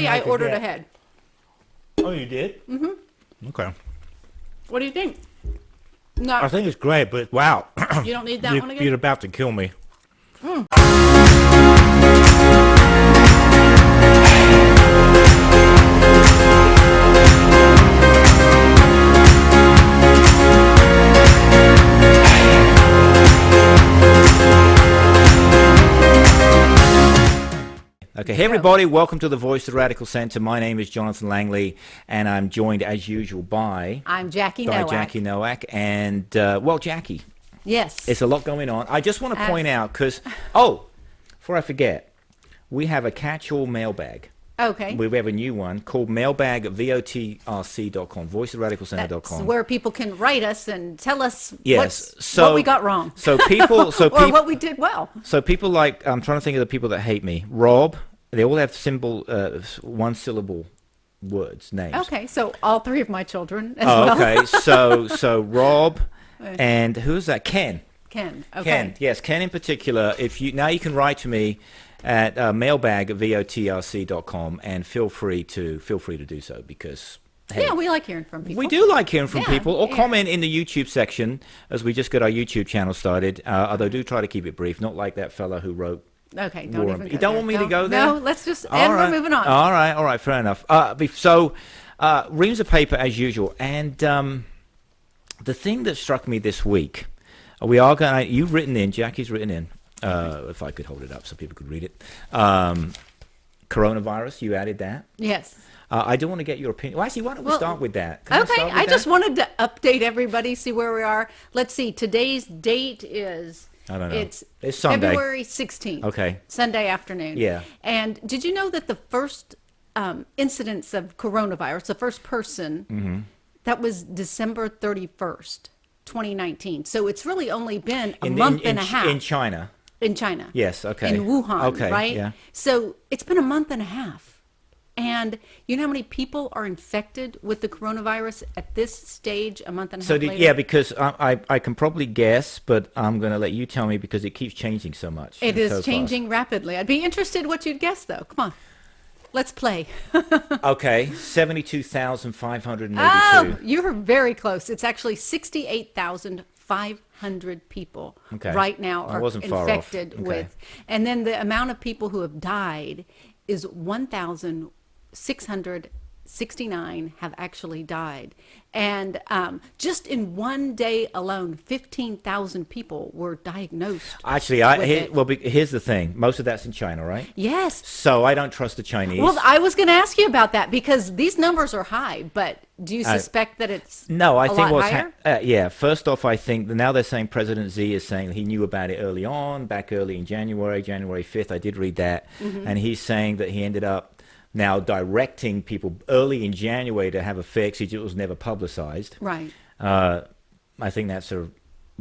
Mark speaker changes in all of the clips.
Speaker 1: see, I ordered ahead.
Speaker 2: Oh, you did? Mm-hmm. Okay.
Speaker 1: What do you think? No,
Speaker 2: I think it's great, but wow.
Speaker 1: you don't need that one again?
Speaker 2: You're about to kill me. Okay, hey everybody, welcome to the Voice of the Radical Center. My name is Jonathan Langley, and I'm joined as usual by...
Speaker 1: I'm Jackie Nowak.
Speaker 2: Jackie Nowak, and, well, Jackie.
Speaker 1: Yes.
Speaker 2: It's a lot going on. I just want to point out, because, before I forget, we have a catch-all mailbag.
Speaker 1: Okay.
Speaker 2: We have a new one called mailbag@votrc.com, voiceofradicalcenter.com.
Speaker 1: That's where people can write us and tell us
Speaker 2: what
Speaker 1: we got wrong.
Speaker 2: So people,
Speaker 1: or what we did well.
Speaker 2: So people like, I'm trying to think of the people that hate me. Rob, they all have one-syllable words, names.
Speaker 1: Okay, so all three of my children as well.
Speaker 2: Okay, so Rob, and who's that? Ken.
Speaker 1: Ken, okay.
Speaker 2: Ken, yes, Ken in particular. Now you can write to me at mailbag@votrc.com, and feel free to do so, because hey,
Speaker 1: we like hearing from people.
Speaker 2: We do like hearing from people, or comment in the YouTube section, as we just got our YouTube channel started. Although do try to keep it brief, not like that fella who wrote.
Speaker 1: Okay, don't even go
Speaker 2: You don't want me to go there?
Speaker 1: No, let's just end. We're moving on.
Speaker 2: All right, fair enough. So, reams of paper as usual, and the thing that struck me this week, you've written in, Jackie's written in. If I could hold it up so people could read it. Coronavirus, you added that.
Speaker 1: Yes.
Speaker 2: I do want to get your opinion. Well, actually, why don't we start with that?
Speaker 1: I just wanted to update everybody, see where we are. Let's see. Today's date is...
Speaker 2: I don't know.
Speaker 1: It's
Speaker 2: Sunday.
Speaker 1: February 16th.
Speaker 2: Okay.
Speaker 1: Sunday afternoon.
Speaker 2: Yeah.
Speaker 1: And did you know that the first incidence of coronavirus, the first person, that was December 31st, 2019. So it's really only been a month and a half.
Speaker 2: In China.
Speaker 1: In China.
Speaker 2: Yes, okay.
Speaker 1: In Wuhan, right?
Speaker 2: Yeah.
Speaker 1: So it's been a month and a half. And you know how many people are infected with the coronavirus at this stage, a month and a half later?
Speaker 2: Yeah, because I can probably guess, but I'm going to let you tell me because it keeps changing so much.
Speaker 1: It is changing rapidly. I'd be interested what you'd guess, though. Come on. Let's play.
Speaker 2: Okay, 72,582.
Speaker 1: Oh, you were very close. It's actually 68,500 people right now are infected with. And then the amount of people who have died is 1,669 have actually died. And just in one day alone, 15,000 people were diagnosed.
Speaker 2: Actually, here's the thing. Most of that's in China, right?
Speaker 1: Yes.
Speaker 2: So I don't trust the Chinese.
Speaker 1: Well, I was going to ask you about that because these numbers are high, but do you suspect that it's
Speaker 2: No, I think
Speaker 1: what's higher?
Speaker 2: First off, I think now they're saying President Xi is saying he knew about it early on, back early in January 5th. I did read that. And he's saying that he ended up now directing people early in January to have a fix. It was never publicized.
Speaker 1: Right.
Speaker 2: I think that's sort of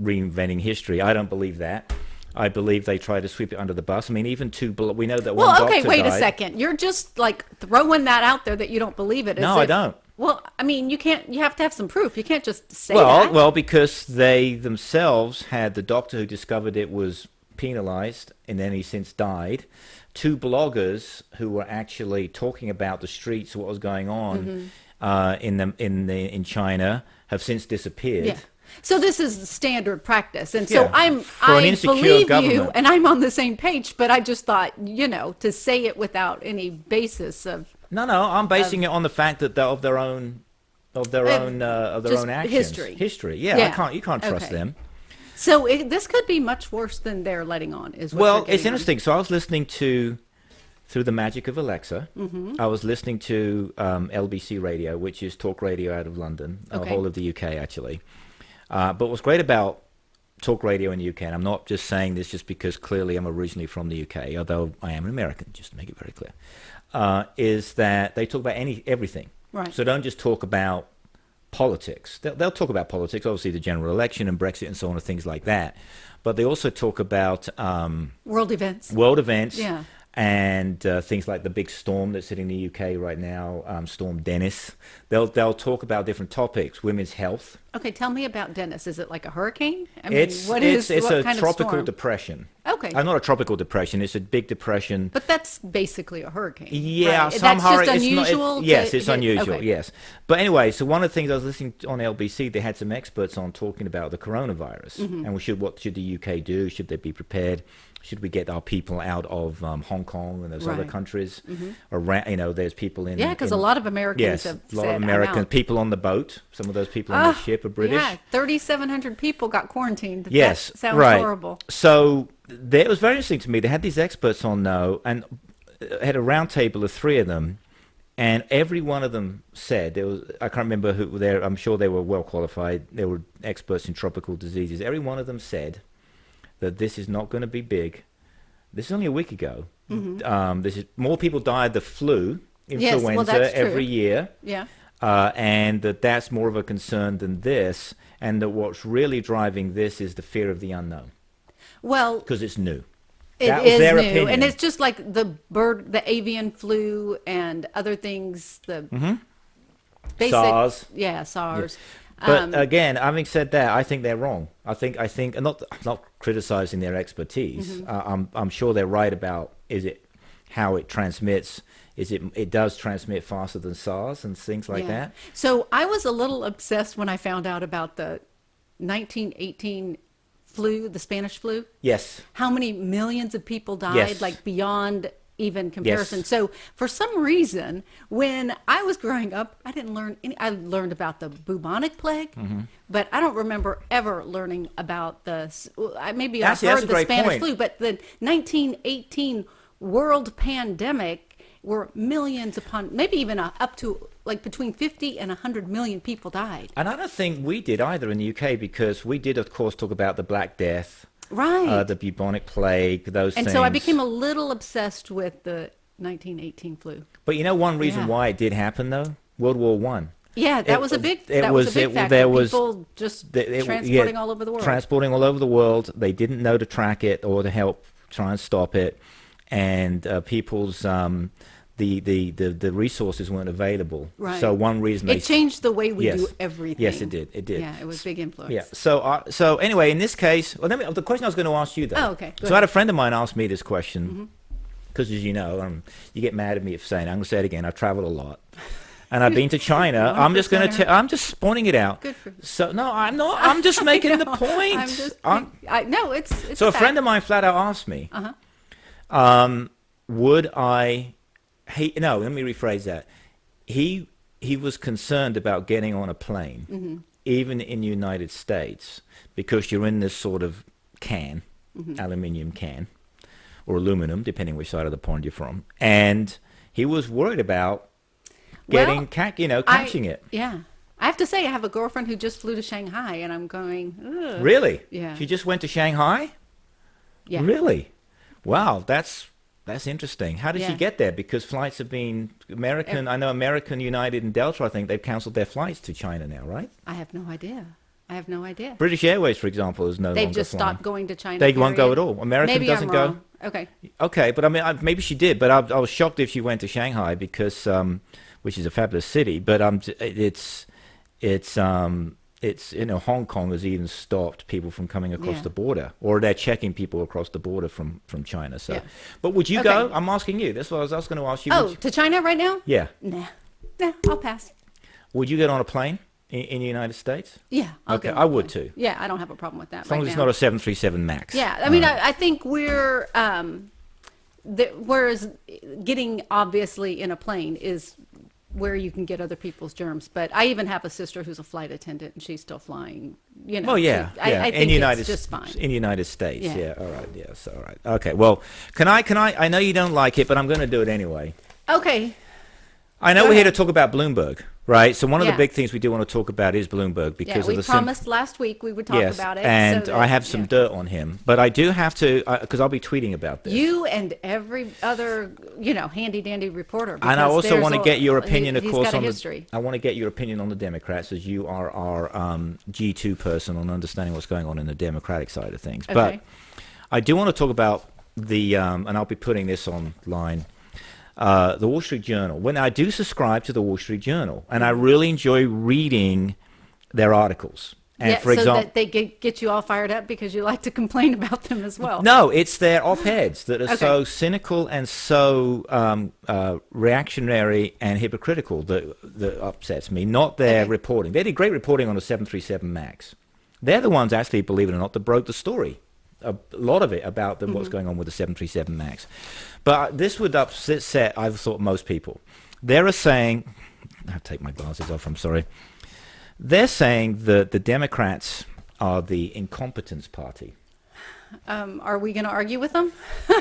Speaker 2: reinventing history. I don't believe that. I believe they try to sweep it under the bus. I mean, even we know that one doctor died.
Speaker 1: Wait a second. You're just like throwing that out there that you don't believe it.
Speaker 2: No, I don't.
Speaker 1: Well, I mean, you have to have some proof. You can't just say that.
Speaker 2: Well, because they themselves had the doctor who discovered it was penalized, and then he since died. 2 bloggers who were actually talking about the streets, what was going on in China, have since disappeared.
Speaker 1: Yeah. So this is standard practice, and so I believe you, and I'm on the same page. But I just thought, to say it without any basis of
Speaker 2: no, I'm basing it on the fact that of their own actions, history. Yeah. You can't trust them.
Speaker 1: So this could be much worse than they're letting on. It's
Speaker 2: interesting. So I was listening through the magic of Alexa. I was listening to LBC Radio, which is talk radio out of London, the whole of the UK actually. But what's great about talk radio in the UK, and I'm not just saying this just because clearly I'm originally from the UK, although I am an American, just to make it very clear, is that they talk about everything.
Speaker 1: Right.
Speaker 2: So don't just talk about politics. They'll talk about politics, obviously the general election and Brexit and so on and things like that. But they also talk about
Speaker 1: world events.
Speaker 2: World events.
Speaker 1: Yeah.
Speaker 2: and things like the big storm that's hitting the UK right now, Storm Dennis. They'll talk about different topics, women's health.
Speaker 1: Okay, tell me about Dennis. Is it like a hurricane? I mean,
Speaker 2: It's
Speaker 1: what
Speaker 2: a
Speaker 1: kind
Speaker 2: tropical
Speaker 1: of storm?
Speaker 2: depression.
Speaker 1: Okay.
Speaker 2: Not a tropical depression. It's a big depression.
Speaker 1: But that's basically a hurricane.
Speaker 2: Yeah,
Speaker 1: right?
Speaker 2: some
Speaker 1: That's just
Speaker 2: it's not-
Speaker 1: unusual.
Speaker 2: yes,
Speaker 1: to
Speaker 2: it's
Speaker 1: hit-
Speaker 2: unusual.
Speaker 1: okay.
Speaker 2: Yes, but anyway, so one of the things I was listening to on LBC, they had some experts on talking about the coronavirus and what should the UK do? Should they be prepared? Should we get our people out of Hong Kong and those other
Speaker 1: Right.
Speaker 2: countries? Around, there's people in.
Speaker 1: Yeah, because a lot of Americans
Speaker 2: Yes,
Speaker 1: have
Speaker 2: a lot
Speaker 1: said,
Speaker 2: of
Speaker 1: "I'm
Speaker 2: American
Speaker 1: out."
Speaker 2: people on the boat. Some of those people on the ship are British.
Speaker 1: Yeah, 3,700 people got quarantined.
Speaker 2: Yes,
Speaker 1: That sounds
Speaker 2: right.
Speaker 1: horrible.
Speaker 2: So it was very interesting to me. They had these experts on now, and had a round table of three of them, and every one of them said I can't remember who they. I'm sure they were well qualified. They were experts in tropical diseases. Every one of them said that this is not going to be big. This is only a week ago. This is more people die of the flu,
Speaker 1: Yes, well,
Speaker 2: influenza
Speaker 1: that's true.
Speaker 2: every year.
Speaker 1: Yeah.
Speaker 2: And that's more of a concern than this, and that what's really driving this is the fear of the unknown,
Speaker 1: Well,
Speaker 2: because it's new.
Speaker 1: it
Speaker 2: That was
Speaker 1: is
Speaker 2: their
Speaker 1: new,
Speaker 2: opinion.
Speaker 1: and it's just like the avian flu and other things. The basic,
Speaker 2: SARS.
Speaker 1: Yeah, SARS.
Speaker 2: But again, having said that, I think they're wrong. I think, and not criticizing their expertise. I'm sure they're right about how it transmits. It does transmit faster than SARS and things like that.
Speaker 1: So I was a little obsessed when I found out about the 1918 flu, the Spanish flu.
Speaker 2: Yes.
Speaker 1: How many millions of people died,
Speaker 2: Yes.
Speaker 1: like beyond even comparison.
Speaker 2: Yes.
Speaker 1: So for some reason, when I was growing up, I didn't learn any. I learned about the bubonic plague, but I don't remember ever learning about maybe I
Speaker 2: Actually, that's
Speaker 1: heard
Speaker 2: a
Speaker 1: the
Speaker 2: great
Speaker 1: Spanish
Speaker 2: point.
Speaker 1: flu, but the 1918 world pandemic were millions upon, maybe even up to like between 50 and 100 million people died.
Speaker 2: And I don't think we did either in the UK, because we did, of course, talk about the Black Death,
Speaker 1: Right.
Speaker 2: the bubonic plague, those
Speaker 1: And
Speaker 2: things.
Speaker 1: so I became a little obsessed with the 1918 flu.
Speaker 2: But you know one reason
Speaker 1: Yeah.
Speaker 2: why it did happen, though? World War One.
Speaker 1: Yeah, that was a big factor.
Speaker 2: There was
Speaker 1: People just transporting all over the world.
Speaker 2: Transporting all over the world. They didn't know to track it or to help try and stop it, and people's the resources weren't available.
Speaker 1: Right.
Speaker 2: So one reason
Speaker 1: It changed the way we
Speaker 2: Yes.
Speaker 1: do everything.
Speaker 2: Yes, it did. It did.
Speaker 1: Yeah, it was a big influence.
Speaker 2: Yeah. So anyway, in this case, well, the question I was going to ask you, though.
Speaker 1: Oh, okay. Go
Speaker 2: So I had a
Speaker 1: ahead.
Speaker 2: friend of mine ask me this question, because as you know, you get mad at me for saying, I'm going to say it again, I've traveled a lot. And I've been to China. I'm just going to I'm just pointing it out.
Speaker 1: Good for you.
Speaker 2: So no, I'm not. I'm just making the point.
Speaker 1: I'm just,
Speaker 2: I'm-
Speaker 1: no, it's
Speaker 2: so a
Speaker 1: fact.
Speaker 2: friend of mine flat out asked me, would I? No, let me rephrase that. He was concerned about getting on a plane, even in the United States, because you're in this sort of can, aluminium can, or aluminum, depending which side of the pond you're from, and he was worried about getting catching it.
Speaker 1: Yeah. I have to say, I have a girlfriend who just flew to Shanghai, and I'm going, ugh.
Speaker 2: Really?
Speaker 1: Yeah.
Speaker 2: She just went to Shanghai?
Speaker 1: Yeah.
Speaker 2: Really? Wow, that's interesting. How did she
Speaker 1: Yeah.
Speaker 2: get there? Because flights have been American. I know American, United, and Delta. I think they've cancelled their flights to China now, right?
Speaker 1: I have no idea.
Speaker 2: British Airways, for example, is no longer
Speaker 1: They've just
Speaker 2: flying.
Speaker 1: stopped going to China.
Speaker 2: They won't go
Speaker 1: period.
Speaker 2: at all. American
Speaker 1: Maybe
Speaker 2: doesn't
Speaker 1: I'm
Speaker 2: go.
Speaker 1: wrong. Okay.
Speaker 2: Okay, but I mean, maybe she did. But I was shocked if she went to Shanghai, because, which is a fabulous city. But it's Hong Kong has even stopped people from coming across
Speaker 1: Yeah.
Speaker 2: the border, or they're checking people across the border from China. So,
Speaker 1: Yeah.
Speaker 2: but would you
Speaker 1: Okay.
Speaker 2: go? I'm asking you. That's what I was going to ask you.
Speaker 1: Oh, to China right now?
Speaker 2: Yeah.
Speaker 1: Nah, I'll pass.
Speaker 2: Would you get on a plane in the United States?
Speaker 1: Yeah. I'll
Speaker 2: Okay,
Speaker 1: go on
Speaker 2: I
Speaker 1: a
Speaker 2: would
Speaker 1: plane.
Speaker 2: too.
Speaker 1: Yeah, I don't have a problem with that
Speaker 2: As long
Speaker 1: right
Speaker 2: as it's
Speaker 1: now.
Speaker 2: not a 737 Max.
Speaker 1: Yeah, I mean, I think we're whereas getting obviously in a plane is where you can get other people's germs. But I even have a sister who's a flight attendant, and she's still flying. You know.
Speaker 2: Oh yeah,
Speaker 1: I
Speaker 2: yeah.
Speaker 1: think it's just fine.
Speaker 2: In the United States,
Speaker 1: Yeah.
Speaker 2: yeah. All right, yes, all right. Okay, well, can I? I know you don't like it, but I'm going to do it anyway.
Speaker 1: Okay.
Speaker 2: I know
Speaker 1: Go
Speaker 2: we're here to
Speaker 1: ahead.
Speaker 2: talk about Bloomberg, right? So one of the
Speaker 1: Yeah.
Speaker 2: big things we do want to talk about is Bloomberg,
Speaker 1: Yeah,
Speaker 2: because
Speaker 1: we
Speaker 2: of the
Speaker 1: promised last week we would talk
Speaker 2: yes,
Speaker 1: about it.
Speaker 2: and
Speaker 1: so
Speaker 2: I
Speaker 1: that-
Speaker 2: have some
Speaker 1: yeah.
Speaker 2: dirt on him, but I do have to, because I'll be tweeting about this.
Speaker 1: You and every other, handy dandy reporter.
Speaker 2: And I
Speaker 1: because
Speaker 2: also
Speaker 1: there's
Speaker 2: want to get your opinion, of
Speaker 1: he's
Speaker 2: course,
Speaker 1: got a
Speaker 2: on
Speaker 1: history.
Speaker 2: I want to get your opinion on the Democrats, as you are our G2 person on understanding what's going on in the Democratic side of things.
Speaker 1: Okay.
Speaker 2: But I do want to talk about and I'll be putting this online, the Wall Street Journal. When I do subscribe to the Wall Street Journal, and I really enjoy reading their articles. And for example,
Speaker 1: that they get you all fired up because you like to complain about them as well.
Speaker 2: No, it's their op-eds that are so cynical and so reactionary and hypocritical that upsets me, not their reporting. They did great reporting on the 737 MAX. They're the ones, actually, believe it or not, that broke the story, a lot of it, about what's going on with the 737 MAX. But this would upset, I thought, most people. They're saying, I'll take my glasses off, I'm sorry. They're saying that the Democrats are the incompetence party.
Speaker 1: Are we going to argue with them?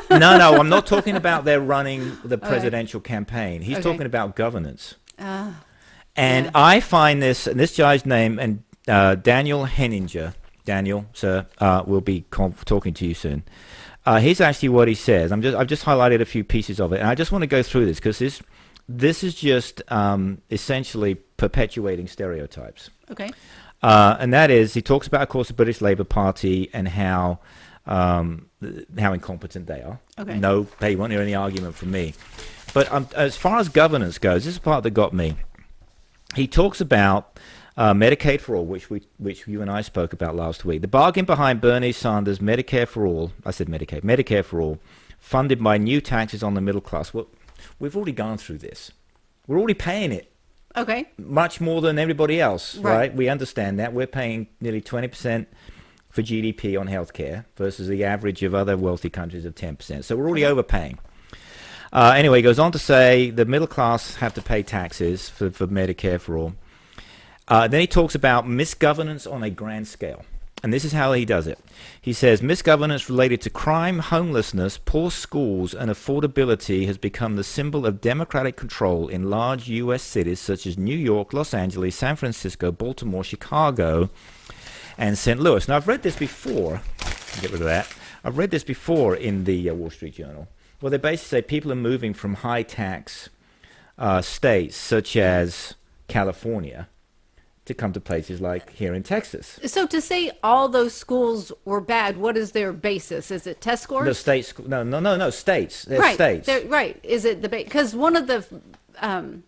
Speaker 2: No, I'm not talking about their running the presidential campaign. He's talking about governance. And I find this guy's name, and Daniel Henninger. Daniel, sir, will be talking to you soon. Here's actually what he says. I've just highlighted a few pieces of it, and I just want to go through this because this is just essentially perpetuating stereotypes.
Speaker 1: Okay.
Speaker 2: And that is, he talks about, of course, the British Labour Party and how incompetent they are.
Speaker 1: Okay.
Speaker 2: No, you won't hear any argument from me. But as far as governance goes, this is the part that got me. He talks about Medicaid for all, which you and I spoke about last week. The bargain behind Bernie Sanders' Medicare for all, I said Medicare for all, funded by new taxes on the middle class. Well, we've already gone through this. We're already paying it.
Speaker 1: Okay.
Speaker 2: Much more than everybody else, right? We understand that. We're paying nearly 20% for GDP on healthcare versus the average of other wealthy countries of 10%. So we're already overpaying. Anyway, he goes on to say the middle class have to pay taxes for Medicare for all. Then he talks about misgovernance on a grand scale. And this is how he does it. He says, misgovernance related to crime, homelessness, poor schools, and affordability has become the symbol of democratic control in large U.S. cities such as New York, Los Angeles, San Francisco, Baltimore, Chicago, and St. Louis. Now, I've read this before. Get rid of that. I've read this before in the Wall Street Journal, where they basically say people are moving from high-tax states such as California to come to places like here in Texas.
Speaker 1: So to say all those schools were bad, what is their basis? Is it test scores?
Speaker 2: No, states. No, states. They're
Speaker 1: right,
Speaker 2: states.
Speaker 1: Right. Is it the because one of the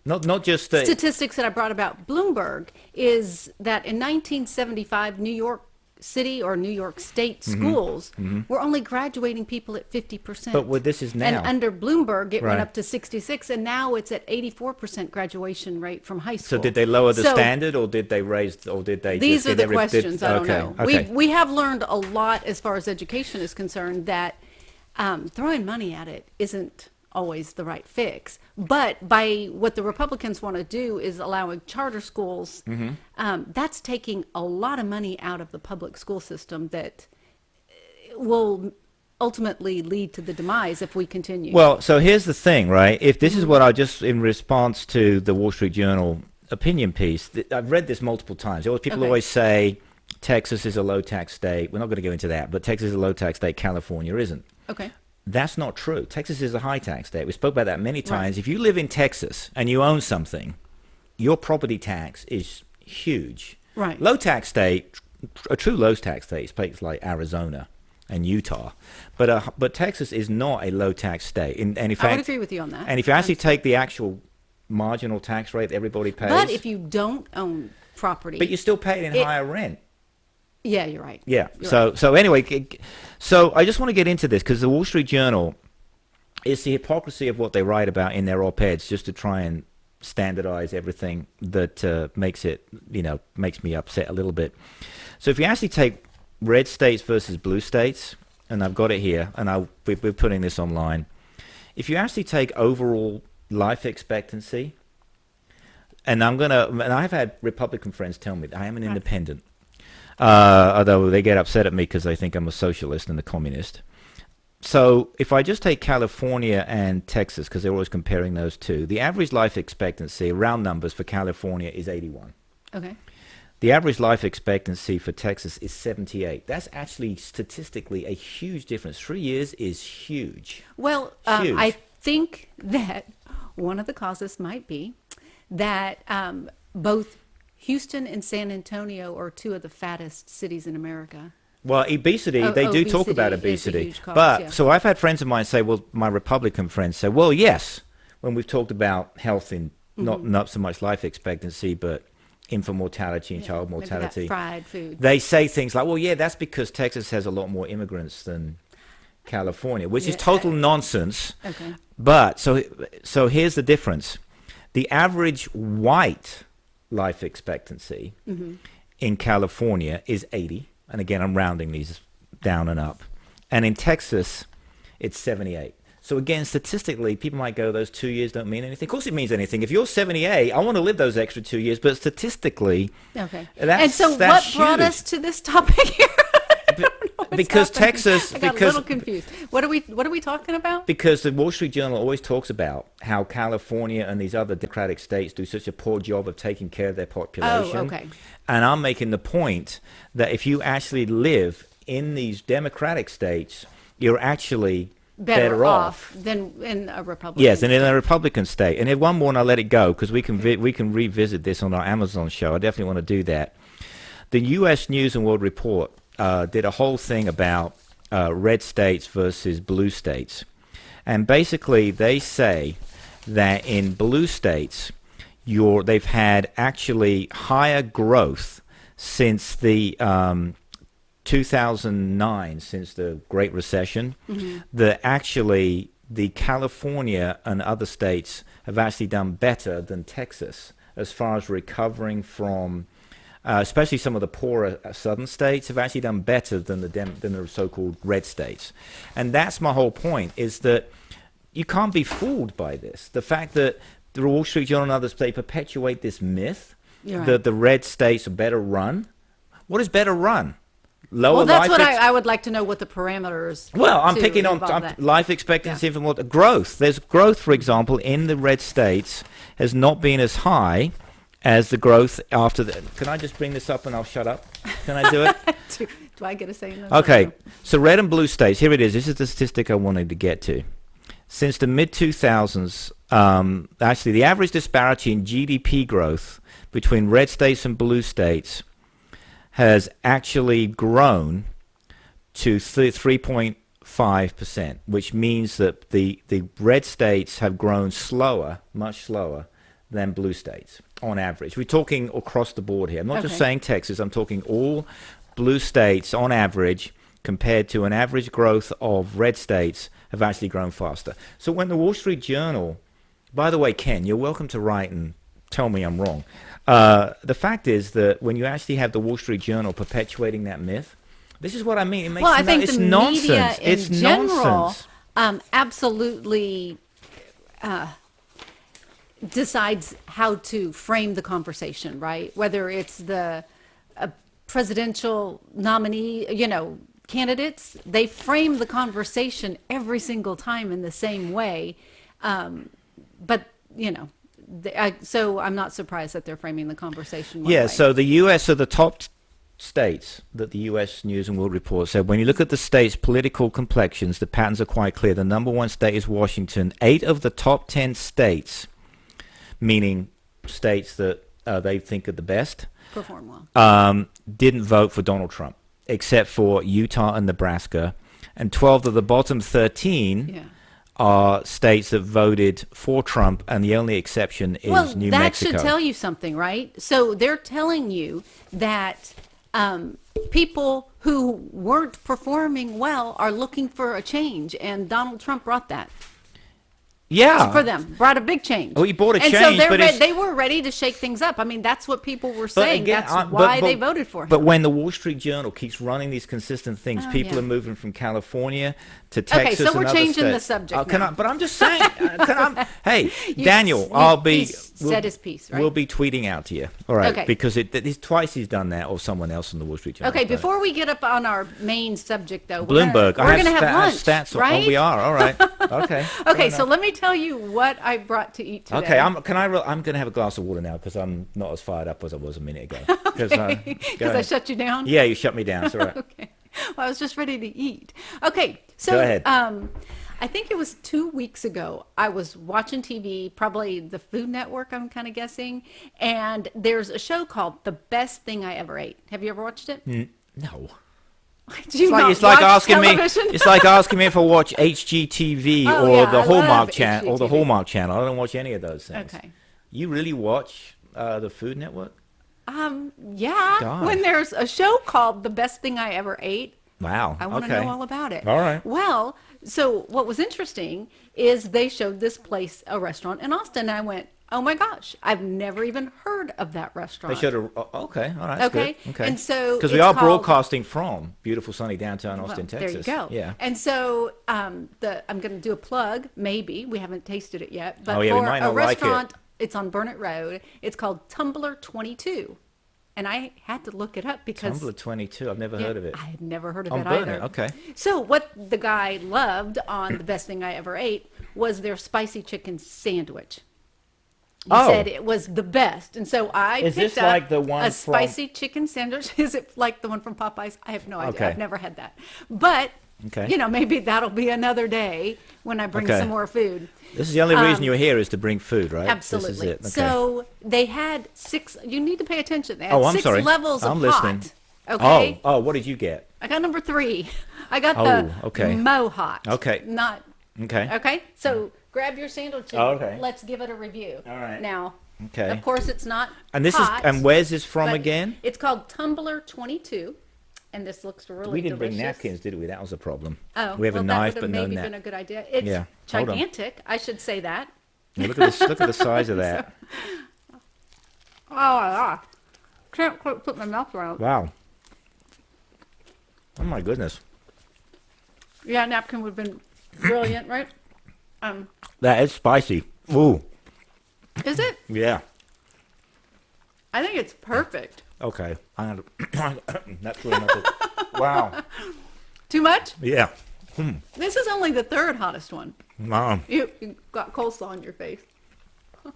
Speaker 2: not just
Speaker 1: statistics that I brought about Bloomberg is that in 1975, New York City or New York State schools were only graduating people at 50%.
Speaker 2: But what this is now,
Speaker 1: and under Bloomberg, it went up to 66, and now it's at 84% graduation rate from high school.
Speaker 2: So did they lower the standard, or did they raise, or did they?
Speaker 1: These are the questions. I don't know.
Speaker 2: Okay.
Speaker 1: We have learned a lot as far as education is concerned that throwing money at it isn't always the right fix. But by what the Republicans want to do is allowing charter schools, that's taking a lot of money out of the public school system that will ultimately lead to the demise if we continue.
Speaker 2: Well, so here's the thing, right? If this is what I just, in response to the Wall Street Journal opinion piece, I've read this multiple times. People always say Texas is a low-tax state. We're not going to go into that, but Texas is a low-tax state. California isn't.
Speaker 1: Okay.
Speaker 2: That's not true. Texas is a high-tax state. We spoke about that many times. Right. If you live in Texas and you own something, your property tax is huge.
Speaker 1: Right.
Speaker 2: Low-tax state, a true low-tax state is places like Arizona and Utah. But Texas is not a low-tax state. And in fact,
Speaker 1: I would agree with you on that.
Speaker 2: And if you actually take the actual marginal tax rate that everybody pays.
Speaker 1: But if you don't own property.
Speaker 2: But you still pay it in higher rent.
Speaker 1: Yeah, you're right.
Speaker 2: Yeah. So anyway, so I just want to get into this because the Wall Street Journal is the hypocrisy of what they write about in their op-eds just to try and standardize everything that makes me upset a little bit. So if you actually take red states versus blue states, and I've got it here, and we're putting this online. If you actually take overall life expectancy, and I've had Republican friends tell me that I am an independent. Although they get upset at me because they think I'm a socialist and a communist. So if I just take California and Texas, because they're always comparing those two, the average life expectancy, round numbers, for California is 81.
Speaker 1: Okay.
Speaker 2: The average life expectancy for Texas is 78. That's actually statistically a huge difference. 3 years is huge.
Speaker 1: Well,
Speaker 2: huge.
Speaker 1: I think that one of the causes might be that both Houston and San Antonio are two of the fattest cities in America.
Speaker 2: Well, obesity, they do talk about
Speaker 1: Obesity is a
Speaker 2: obesity.
Speaker 1: huge cause,
Speaker 2: But
Speaker 1: yeah.
Speaker 2: so I've had friends of mine say, well, my Republican friends say, well, yes, when we've talked about health in not so much life expectancy, but infant mortality and child
Speaker 1: Maybe that
Speaker 2: mortality,
Speaker 1: fried food.
Speaker 2: they say things like, well, yeah, that's because Texas has a lot more immigrants than California, which is
Speaker 1: Yeah,
Speaker 2: total nonsense.
Speaker 1: Okay.
Speaker 2: But so here's the difference. The average white life expectancy in California is 80. And again, I'm rounding these down and up. And in Texas, it's 78. So again, statistically, people might go, those 2 years don't mean anything. Of course it means anything. If you're 78, I want to live those extra 2 years. But statistically,
Speaker 1: Okay.
Speaker 2: that's
Speaker 1: And so
Speaker 2: that's
Speaker 1: what brought
Speaker 2: huge.
Speaker 1: us to this topic here? I don't know what's
Speaker 2: Because
Speaker 1: happening.
Speaker 2: Texas-
Speaker 1: I got
Speaker 2: because-
Speaker 1: a little confused. What are we talking about?
Speaker 2: Because the Wall Street Journal always talks about how California and these other democratic states do such a poor job of taking care of their population.
Speaker 1: Oh, okay.
Speaker 2: And I'm making the point that if you actually live in these democratic states, you're actually better off.
Speaker 1: than in a Republican.
Speaker 2: Yes, and in
Speaker 1: state.
Speaker 2: a Republican state. And if one more, and I'll let it go, because we can revisit this on our Amazon show. I definitely want to do that. The U.S. News and World Report did a whole thing about red states versus blue states. And basically, they say that in blue states, they've had actually higher growth since the 2009, since the Great Recession. That actually the California and other states have actually done better than Texas as far as recovering from, especially some of the poorer southern states have actually done better than the so-called red states. And that's my whole point, is that you can't be fooled by this. The fact that the Wall Street Journal and others, they perpetuate this myth
Speaker 1: You're right.
Speaker 2: that the red states are better run. What is better run? Lower
Speaker 1: Well, that's
Speaker 2: life
Speaker 1: what
Speaker 2: ex-
Speaker 1: I would like to know what the parameters.
Speaker 2: Well, I'm
Speaker 1: to
Speaker 2: picking on
Speaker 1: involve that.
Speaker 2: life expectancy from what growth. There's growth, for example, in the red states has not been as high as the growth after the. Can I just bring this up and I'll shut up? Can I do it?
Speaker 1: Do I get a say in this?
Speaker 2: Okay, so red and blue states. Here it is. This is the statistic I wanted to get to. Since the mid 2000s, actually, the average disparity in GDP growth between red states and blue states has actually grown to 3.5%, which means that the red states have grown slower, much slower than blue states on average. We're talking across the board here. I'm not just
Speaker 1: Okay.
Speaker 2: saying Texas. I'm talking all blue states on average compared to an average growth of red states have actually grown faster. So when the Wall Street Journal, by the way, Ken, you're welcome to write and tell me I'm wrong. The fact is that when you actually have the Wall Street Journal perpetuating that myth, this is what I mean. It makes
Speaker 1: Well, I think
Speaker 2: it's
Speaker 1: the
Speaker 2: nonsense.
Speaker 1: media in
Speaker 2: It's
Speaker 1: general
Speaker 2: nonsense.
Speaker 1: absolutely decides how to frame the conversation, right? Whether it's the presidential nominee, candidates, they frame the conversation every single time in the same way. But, so I'm not surprised that they're framing the conversation one
Speaker 2: Yeah,
Speaker 1: way.
Speaker 2: so the U.S. are the top states that the U.S. News and World Report said. When you look at the states' political complexions, the patterns are quite clear. The number one state is Washington. 8 of the top 10 states, meaning states that they think are the best,
Speaker 1: Perform well.
Speaker 2: didn't vote for Donald Trump, except for Utah and Nebraska. And 12 of the bottom 13
Speaker 1: Yeah.
Speaker 2: are states that voted for Trump, and the only exception is New
Speaker 1: that
Speaker 2: Mexico.
Speaker 1: should tell you something, right? So they're telling you that people who weren't performing well are looking for a change, and Donald Trump brought that
Speaker 2: Yeah.
Speaker 1: for them, brought a big change.
Speaker 2: Oh, he brought a
Speaker 1: and so
Speaker 2: change,
Speaker 1: they're
Speaker 2: but it's-
Speaker 1: they were ready to shake things up. I mean, that's what people were
Speaker 2: But
Speaker 1: saying.
Speaker 2: again,
Speaker 1: That's why
Speaker 2: but-
Speaker 1: they voted for him.
Speaker 2: But when the Wall Street Journal keeps running these consistent things,
Speaker 1: Oh,
Speaker 2: people
Speaker 1: yeah.
Speaker 2: are moving from California to Texas.
Speaker 1: so we're
Speaker 2: and other
Speaker 1: changing the
Speaker 2: states.
Speaker 1: subject
Speaker 2: Can
Speaker 1: now.
Speaker 2: I, but I'm just saying. Hey,
Speaker 1: You-
Speaker 2: Daniel,
Speaker 1: you-
Speaker 2: I'll be.
Speaker 1: he said his piece, right?
Speaker 2: We'll be tweeting out to you. All right.
Speaker 1: Okay.
Speaker 2: Because it's twice he's done that, or someone else in the Wall Street Journal.
Speaker 1: Okay,
Speaker 2: has done it.
Speaker 1: before we get up on our main subject, though,
Speaker 2: Bloomberg.
Speaker 1: we're going to have
Speaker 2: I
Speaker 1: lunch,
Speaker 2: stats.
Speaker 1: right?
Speaker 2: Oh, we are. All right. Okay.
Speaker 1: Okay,
Speaker 2: Fair
Speaker 1: so
Speaker 2: enough.
Speaker 1: let me tell you what I brought to eat today.
Speaker 2: Okay, I'm going to have a glass of water now because I'm not as fired up as I was a minute ago. Because
Speaker 1: Because I shut you down?
Speaker 2: Yeah, you shut me down. It's all right.
Speaker 1: Okay. Well, I was just ready to eat. Okay, so
Speaker 2: Go ahead.
Speaker 1: I think it was 2 weeks ago. I was watching TV, probably the Food Network, I'm kind of guessing, and there's a show called The Best Thing I Ever Ate. Have you ever watched it?
Speaker 2: No.
Speaker 1: Do you
Speaker 2: It's
Speaker 1: not
Speaker 2: like
Speaker 1: watch
Speaker 2: asking
Speaker 1: television?
Speaker 2: me. It's like asking me if I watch HGTV
Speaker 1: Oh,
Speaker 2: or
Speaker 1: yeah,
Speaker 2: the
Speaker 1: I
Speaker 2: Hallmark
Speaker 1: love
Speaker 2: channel or the
Speaker 1: HGTV.
Speaker 2: Hallmark channel. I don't watch any of those things.
Speaker 1: Okay.
Speaker 2: You really watch the Food Network?
Speaker 1: Yeah.
Speaker 2: Gosh.
Speaker 1: When there's a show called The Best Thing I Ever Ate,
Speaker 2: Wow.
Speaker 1: I want to
Speaker 2: Okay.
Speaker 1: know all about it.
Speaker 2: All right.
Speaker 1: Well, so what was interesting is they showed this place, a restaurant in Austin. And I went, oh my gosh, I've never even heard of that restaurant.
Speaker 2: They showed okay. All right. That's
Speaker 1: Okay.
Speaker 2: Good. Okay.
Speaker 1: And so
Speaker 2: because we
Speaker 1: it's
Speaker 2: are
Speaker 1: called-
Speaker 2: broadcasting from beautiful sunny downtown Austin,
Speaker 1: Well,
Speaker 2: Texas.
Speaker 1: there you go.
Speaker 2: Yeah.
Speaker 1: And so I'm going to do a plug. Maybe we haven't tasted it yet, but
Speaker 2: Oh, yeah, we
Speaker 1: for
Speaker 2: might
Speaker 1: a
Speaker 2: not like it.
Speaker 1: restaurant, it's on Burnett Road. It's called Tumbler 22, and I had to look it up because
Speaker 2: Tumbler 22. I've never heard of it.
Speaker 1: I had never heard of
Speaker 2: On
Speaker 1: it
Speaker 2: Burnett,
Speaker 1: either.
Speaker 2: okay.
Speaker 1: So what the guy loved on The Best Thing I Ever Ate was their spicy chicken sandwich. He said it was the best, and so I
Speaker 2: Is
Speaker 1: picked
Speaker 2: this
Speaker 1: up
Speaker 2: like the one
Speaker 1: a
Speaker 2: from-
Speaker 1: spicy chicken sandwich. Is it like the one from Popeyes? I have no idea.
Speaker 2: Okay.
Speaker 1: I've never had that, but
Speaker 2: Okay.
Speaker 1: you know, maybe that'll be another day when I bring
Speaker 2: Okay.
Speaker 1: some more food.
Speaker 2: This is the only reason you're here is to bring food, right?
Speaker 1: Absolutely.
Speaker 2: This is it. Okay.
Speaker 1: So they had 6. You need to pay attention. They had
Speaker 2: Oh, I'm
Speaker 1: 6
Speaker 2: sorry.
Speaker 1: levels of
Speaker 2: I'm listening.
Speaker 1: hot. Okay.
Speaker 2: Oh, what did you get?
Speaker 1: I got number 3. I got
Speaker 2: Oh, okay.
Speaker 1: the Mo Hot.
Speaker 2: Okay.
Speaker 1: Not
Speaker 2: Okay.
Speaker 1: okay. So grab your sandwich. And
Speaker 2: Oh, okay.
Speaker 1: Let's give it a review.
Speaker 2: All right.
Speaker 1: Now,
Speaker 2: Okay.
Speaker 1: of course, it's not.
Speaker 2: And this
Speaker 1: hot,
Speaker 2: is and where's this from
Speaker 1: but
Speaker 2: again?
Speaker 1: It's called Tumbler 22, and this looks really
Speaker 2: We didn't
Speaker 1: delicious.
Speaker 2: bring napkins, did we? That was a problem.
Speaker 1: Oh,
Speaker 2: we have
Speaker 1: well,
Speaker 2: a knife,
Speaker 1: that
Speaker 2: but
Speaker 1: would
Speaker 2: no
Speaker 1: have maybe
Speaker 2: napkin.
Speaker 1: been a good idea. It's
Speaker 2: Yeah, hold on.
Speaker 1: gigantic. I should say that.
Speaker 2: Look at this. Look at the size of that.
Speaker 1: Oh, yeah. Can't quite put my mouth around.
Speaker 2: Wow. Oh my goodness.
Speaker 1: Yeah, napkin would have been brilliant, right?
Speaker 2: That is spicy. Ooh.
Speaker 1: Is it?
Speaker 2: Yeah.
Speaker 1: I think it's perfect.
Speaker 2: Okay. I'm gonna. That's really not. Wow.
Speaker 1: Too much?
Speaker 2: Yeah.
Speaker 1: This is only the 3rd hottest one. You got coleslaw on your face.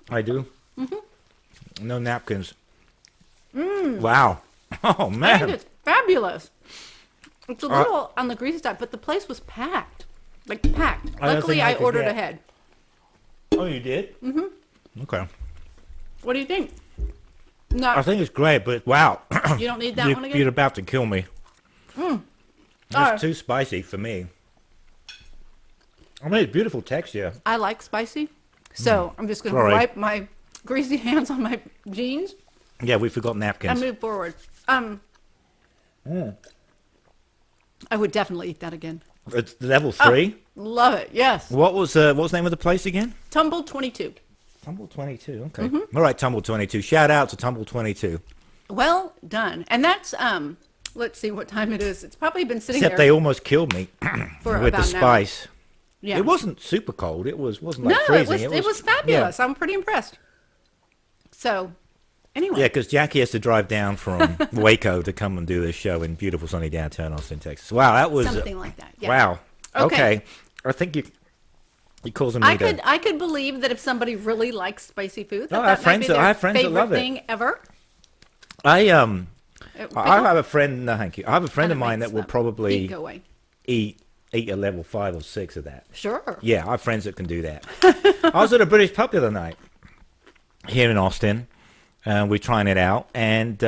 Speaker 2: I do. No napkins. Wow. Oh
Speaker 1: I think
Speaker 2: man.
Speaker 1: it's fabulous. It's a little on the greasy side, but the place was packed. Like packed.
Speaker 2: I don't
Speaker 1: Luckily,
Speaker 2: think I
Speaker 1: I
Speaker 2: could
Speaker 1: ordered
Speaker 2: get-
Speaker 1: ahead.
Speaker 2: Oh, you did? Okay.
Speaker 1: What do you think?
Speaker 2: I
Speaker 1: No,
Speaker 2: think it's great, but wow.
Speaker 1: you don't need that one again?
Speaker 2: You're about to kill me.
Speaker 1: Alright.
Speaker 2: That's too spicy for me. I mean, it's beautiful texture.
Speaker 1: I like spicy, so I'm just going to
Speaker 2: Sorry.
Speaker 1: wipe my greasy hands on my jeans
Speaker 2: Yeah, we forgot
Speaker 1: and
Speaker 2: napkins.
Speaker 1: move forward. I would definitely eat that again.
Speaker 2: It's level 3.
Speaker 1: Love it. Yes.
Speaker 2: What was the name of the place again?
Speaker 1: Tumble 22.
Speaker 2: Tumble 22. Okay. All right, Tumble 22. Shout out to Tumble 22.
Speaker 1: Well done. And that's let's see what time it is. It's probably been sitting
Speaker 2: Except
Speaker 1: there
Speaker 2: they almost killed me
Speaker 1: for
Speaker 2: with
Speaker 1: about
Speaker 2: the
Speaker 1: an hour.
Speaker 2: spice.
Speaker 1: Yeah.
Speaker 2: It wasn't super cold. It wasn't like
Speaker 1: No,
Speaker 2: freezing.
Speaker 1: it was fabulous. I'm pretty impressed. So, anyway.
Speaker 2: Yeah, because Jackie has to drive down from Waco to come and do this show in beautiful sunny downtown Austin, Texas. Wow, that was
Speaker 1: Something like that. Yeah.
Speaker 2: wow.
Speaker 1: Okay.
Speaker 2: Okay. I think you're causing me to.
Speaker 1: I could believe that if somebody really likes spicy food, that,
Speaker 2: Oh, I have
Speaker 1: that might
Speaker 2: friends
Speaker 1: be
Speaker 2: that-
Speaker 1: their
Speaker 2: I have friends that
Speaker 1: favorite
Speaker 2: love it.
Speaker 1: thing ever.
Speaker 2: I
Speaker 1: Pickle?
Speaker 2: have a friend. No, thank you. I have a friend
Speaker 1: Kinda
Speaker 2: of mine
Speaker 1: makes
Speaker 2: that will
Speaker 1: the
Speaker 2: probably
Speaker 1: heat go away.
Speaker 2: eat a level 5 or 6 of that.
Speaker 1: Sure.
Speaker 2: Yeah, I have friends that can do that. I was at a British pub the other night here in Austin. We're trying it out, and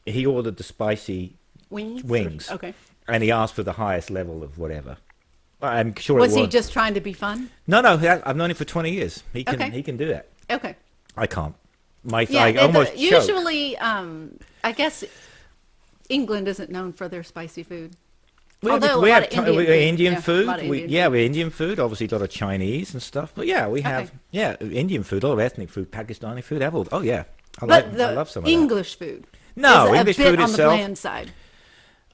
Speaker 2: he ordered the spicy wings.
Speaker 1: Okay.
Speaker 2: And he asked for the highest level of whatever. I'm sure
Speaker 1: Was
Speaker 2: it was.
Speaker 1: he just trying to be fun?
Speaker 2: No, I've known him for 20 years. He can
Speaker 1: Okay.
Speaker 2: he can do that.
Speaker 1: Okay.
Speaker 2: I can't.
Speaker 1: Yeah.
Speaker 2: I almost choked.
Speaker 1: Usually, I guess England isn't known for their spicy food. Although
Speaker 2: we
Speaker 1: a lot
Speaker 2: have
Speaker 1: of Indian
Speaker 2: Indian
Speaker 1: food.
Speaker 2: food.
Speaker 1: Yeah, a lot of
Speaker 2: We
Speaker 1: Indian food.
Speaker 2: we're Indian food. Obviously, a lot of Chinese and stuff. But yeah, we have Indian food, a lot of ethnic food, Pakistani food. Oh yeah, I
Speaker 1: But
Speaker 2: love some of that.
Speaker 1: English food.
Speaker 2: No,
Speaker 1: is
Speaker 2: English
Speaker 1: a bit
Speaker 2: food
Speaker 1: on
Speaker 2: itself.
Speaker 1: the bland side.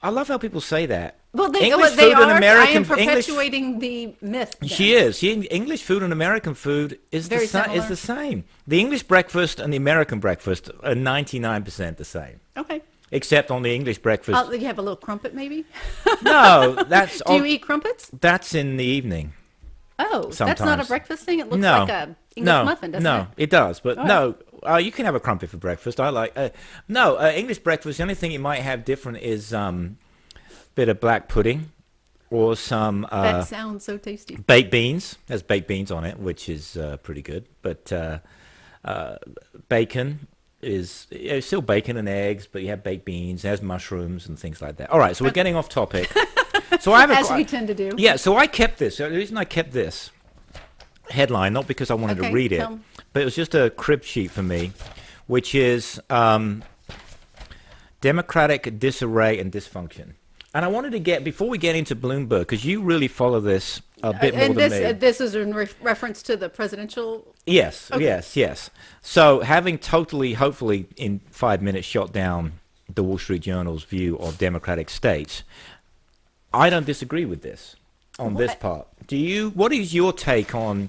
Speaker 2: I love how people say that.
Speaker 1: Well, they
Speaker 2: English
Speaker 1: they
Speaker 2: food and
Speaker 1: are. I
Speaker 2: American
Speaker 1: am
Speaker 2: English.
Speaker 1: perpetuating the myth. then.
Speaker 2: She is. English food and American food is
Speaker 1: Very
Speaker 2: is
Speaker 1: similar.
Speaker 2: the same. The English breakfast and the American breakfast are 99% the same,
Speaker 1: Okay.
Speaker 2: except on the English breakfast.
Speaker 1: You have a little crumpet, maybe?
Speaker 2: No, that's
Speaker 1: Do you eat crumpets?
Speaker 2: that's in the evening.
Speaker 1: Oh, that's not a
Speaker 2: Sometimes.
Speaker 1: breakfast thing? It looks
Speaker 2: No,
Speaker 1: like a English muffin, doesn't
Speaker 2: no,
Speaker 1: it?
Speaker 2: it does. But
Speaker 1: Oh.
Speaker 2: no, you can have a crumpet for breakfast. I like. English breakfast. The only thing you might have different is bit of black pudding or some
Speaker 1: That sounds so tasty.
Speaker 2: baked beans. Has baked beans on it, which is pretty good. But bacon it's still bacon and eggs, but you have baked beans, there's mushrooms and things like that. All right, so we're getting off topic. So I have
Speaker 1: As we tend to do.
Speaker 2: Yeah, so I kept this. The reason I kept this headline, not because I wanted to read it, but it was just a crib sheet for me, which is Democratic disarray and dysfunction. And I wanted to get, before we get into Bloomberg, because you really follow this a bit more than me.
Speaker 1: And this is in reference to the presidential?
Speaker 2: Yes,
Speaker 1: okay.
Speaker 2: yes. So having totally, hopefully in 5 minutes, shot down the Wall Street Journal's view of democratic states, I don't disagree with this on this part. Do you? What is your take on